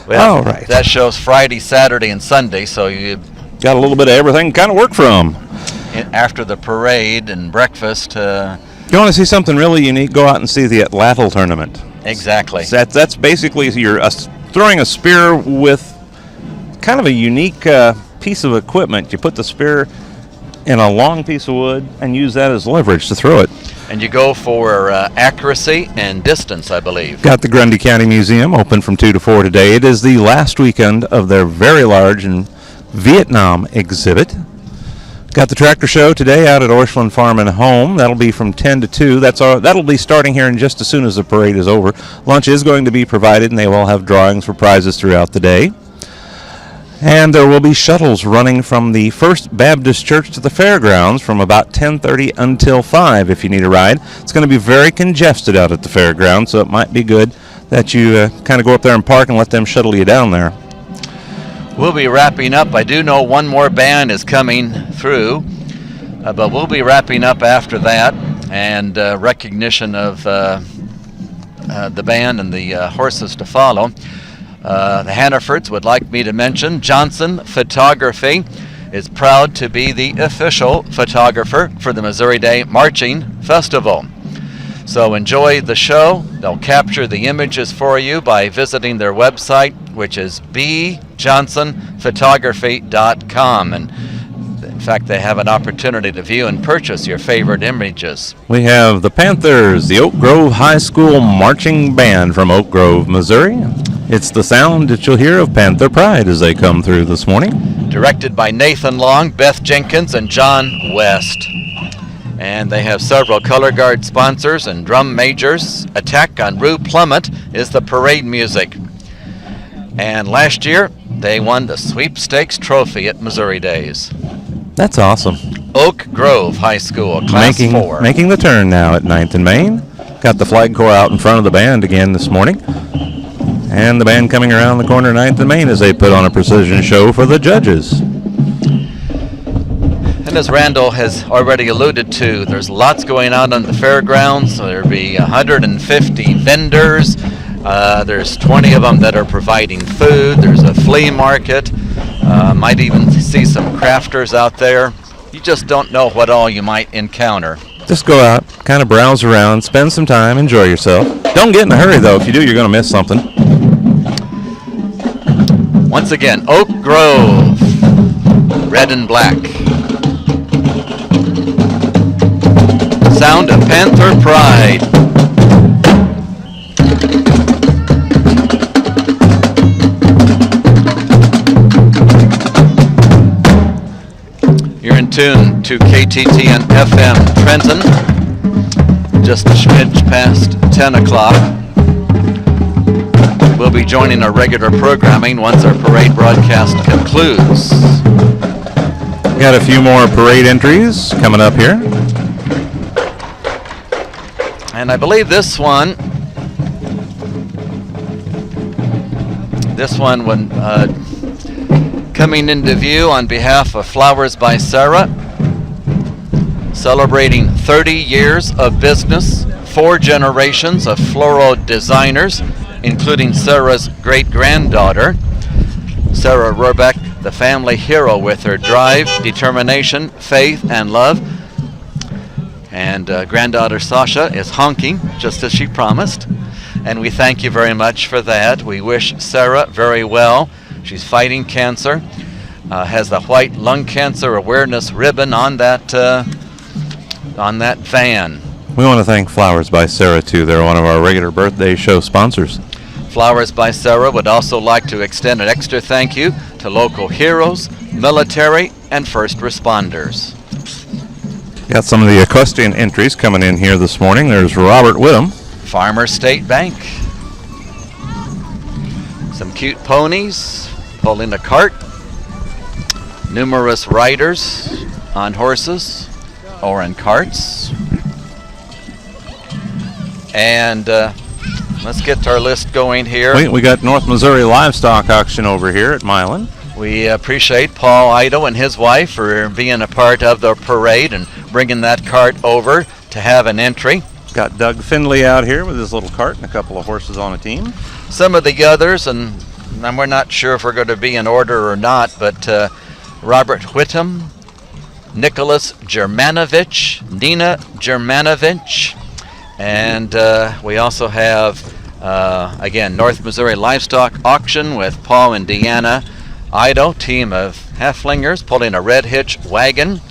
Well, all right. That shows Friday, Saturday, and Sunday, so you Got a little bit of everything to kind of work from. after the parade and breakfast. You want to see something really unique? Go out and see the Atlatl tournament. Exactly. That's basically you're throwing a spear with kind of a unique piece of equipment. You put the spear in a long piece of wood and use that as leverage to throw it. And you go for accuracy and distance, I believe. Got the Grundy County Museum open from 2 to 4 today. It is the last weekend of their very large and Vietnam exhibit. Got the tractor show today out at Orschland Farm and Home. That'll be from 10 to 2. That'll be starting here in just as soon as the parade is over. Lunch is going to be provided, and they will have drawings for prizes throughout the day. And there will be shuttles running from the First Baptist Church to the fairgrounds from about 10:30 until 5 if you need a ride. It's going to be very congested out at the fairgrounds, so it might be good that you kind of go up there and park and let them shuttle you down there. We'll be wrapping up. I do know one more band is coming through, but we'll be wrapping up after that, and recognition of the band and the horses to follow. The Hannafords would like me to mention Johnson Photography is proud to be the official photographer for the Missouri Day Marching Festival. So enjoy the show. They'll capture the images for you by visiting their website, which is bjohnsonphotography.com. And in fact, they have an opportunity to view and purchase your favorite images. We have the Panthers, the Oak Grove High School Marching Band from Oak Grove, Missouri. It's the sound that you'll hear of Panther Pride as they come through this morning. Directed by Nathan Long, Beth Jenkins, and John West. And they have several color guard sponsors and drum majors. Attack on Rue Plummet is the parade music. And last year, they won the sweepstakes trophy at Missouri Days. That's awesome. Oak Grove High School, Class 4. Making the turn now at 9th and Main. Got the flag corps out in front of the band again this morning. And the band coming around the corner 9th and Main as they put on a precision show for the judges. And as Randall has already alluded to, there's lots going on the fairgrounds. There'll be 150 vendors. There's 20 of them that are providing food. There's a flea market. Might even see some crafters out there. You just don't know what all you might encounter. Just go out, kind of browse around, spend some time, enjoy yourself. Don't get in a hurry, though. If you do, you're going to miss something. Once again, Oak Grove, red and black. Sound of Panther Pride. You're in tune to KTTN FM Trenton, just a smidge past 10 o'clock. We'll be joining our regular programming once our parade broadcast concludes. Got a few more parade entries coming up here. And I believe this one when coming into view on behalf of Flowers by Sarah, celebrating 30 years of business, 4 generations of floral designers, including Sarah's great-granddaughter, Sarah Rohrbeck, the family hero with her drive, determination, faith, and love. And granddaughter Sasha is honking, just as she promised. And we thank you very much for that. We wish Sarah very well. She's fighting cancer, has the white lung cancer awareness ribbon on that van. We want to thank Flowers by Sarah, too. They're one of our regular birthday show sponsors. Flowers by Sarah would also like to extend an extra thank you to local heroes, military, and first responders. Got some of the equestrian entries coming in here this morning. There's Robert Whittam. Farmer State Bank. Some cute ponies pulling a cart. Numerous riders on horses or in carts. And let's get our list going here. We got North Missouri Livestock Auction over here at Milan. We appreciate Paul Ido and his wife for being a part of the parade and bringing that cart over to have an entry. Got Doug Findlay out here with his little cart and a couple of horses on a team. Some of the others, and we're not sure if we're going to be in order or not, but Robert Whittam, Nicholas Germanovich, Nina Germanovich, and we also have, again, North Missouri Livestock Auction with Paul and Deanna Ido, team of Halflingers pulling a red hitch wagon.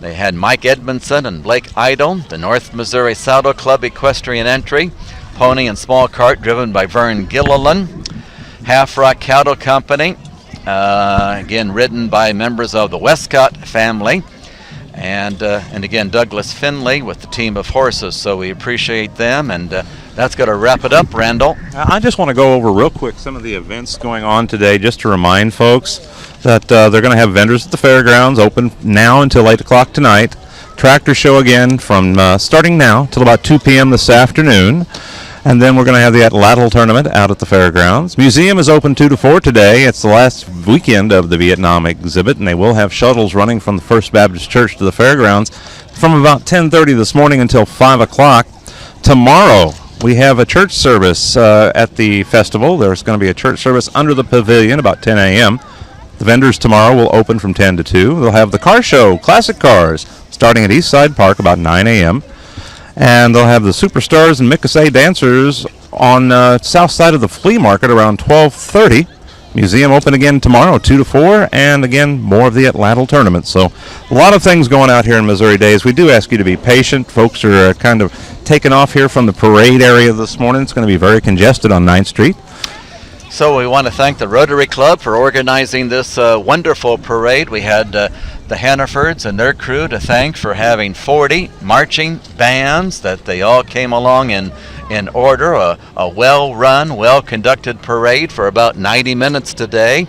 They had Mike Edmondson and Blake Ido, the North Missouri Saddle Club equestrian entry, pony and small cart driven by Vern Gilliland. Half Rock Cattle Company, again ridden by members of the Westcott family. And again, Douglas Finley with the team of horses. So we appreciate them, and that's going to wrap it up, Randall. I just want to go over real quick some of the events going on today, just to remind folks that they're going to have vendors at the fairgrounds open now until 8 o'clock tonight. Tractor show again from starting now till about 2 p.m. this afternoon. And then we're going to have the atlatl tournament out at the fairgrounds. Museum is open 2 to 4 today. It's the last weekend of the Vietnam exhibit, and they will have shuttles running from the First Baptist Church to the fairgrounds from about 10:30 this morning until 5 o'clock. Tomorrow, we have a church service at the festival. There's going to be a church service under the pavilion about 10 a.m. The vendors tomorrow will open from 10 to 2. They'll have the car show, classic cars, starting at Eastside Park about 9 a.m. And they'll have the Superstars and Mickasay dancers on south side of the flea market around 12:30. Museum open again tomorrow, 2 to 4, and again, more of the atlatl tournament. So a lot of things going out here in Missouri Days. We do ask you to be patient. Folks are kind of taking off here from the parade area this morning. It's going to be very congested on 9th Street. So we want to thank the Rotary Club for organizing this wonderful parade. We had the Hannafords and their crew to thank for having 40 marching bands that they all came along in order. A well-run, well-conducted parade for about 90 minutes today.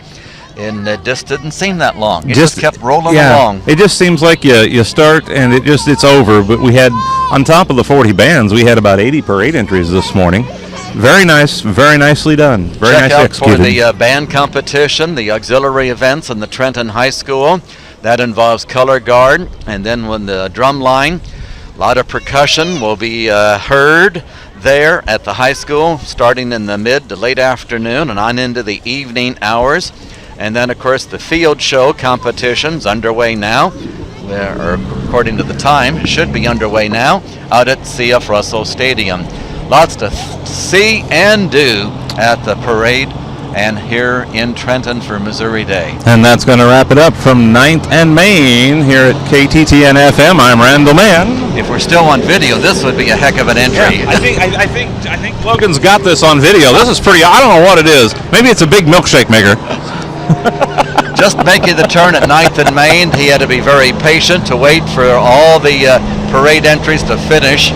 And it just didn't seem that long. It just kept rolling along. It just seems like you start and it's over. But we had, on top of the 40 bands, we had about 80 parade entries this morning. Very nice, very nicely done. Very Check nice out executed. For the band competition, the auxiliary events in the Trenton High School. That involves color guard, and then when the drum line, a lot of percussion will be heard there at the high school, starting in the mid to late afternoon and on into the evening hours. And then, of course, the field show competition's underway now, or according to the time, should be underway now, out at C.F. Russell Stadium. Lots to see and do at the parade and here in Trenton for Missouri Day. And that's going to wrap it up from 9th and Main here at KTTN FM. I'm Randall Mann. If we're still on video, this would be a heck of an entry. Yeah, I think Logan's got this on video. This is pretty. I don't know what it is. Maybe it's a big milkshake maker. Just making the turn at 9th and Main, he had to be very patient to wait for all the parade entries to finish.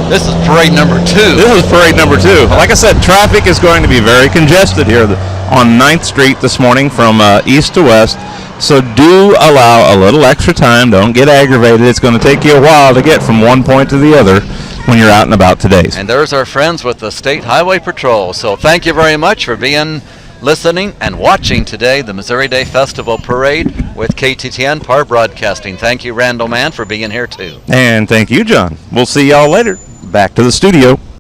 This is parade number 2. This is parade number 2. Like I said, traffic is going to be very congested here on 9th Street this morning from east to west. So do allow a little extra time. Don't get aggravated. It's going to take you a while to get from one point to the other when you're out and about today. And there's our friends with the State Highway Patrol. So thank you very much for listening and watching today the Missouri Day Festival Parade with KTTN Par Broadcasting. Thank you, Randall Mann, for being here too. And thank you, John. We'll see y'all later. Back to the studio.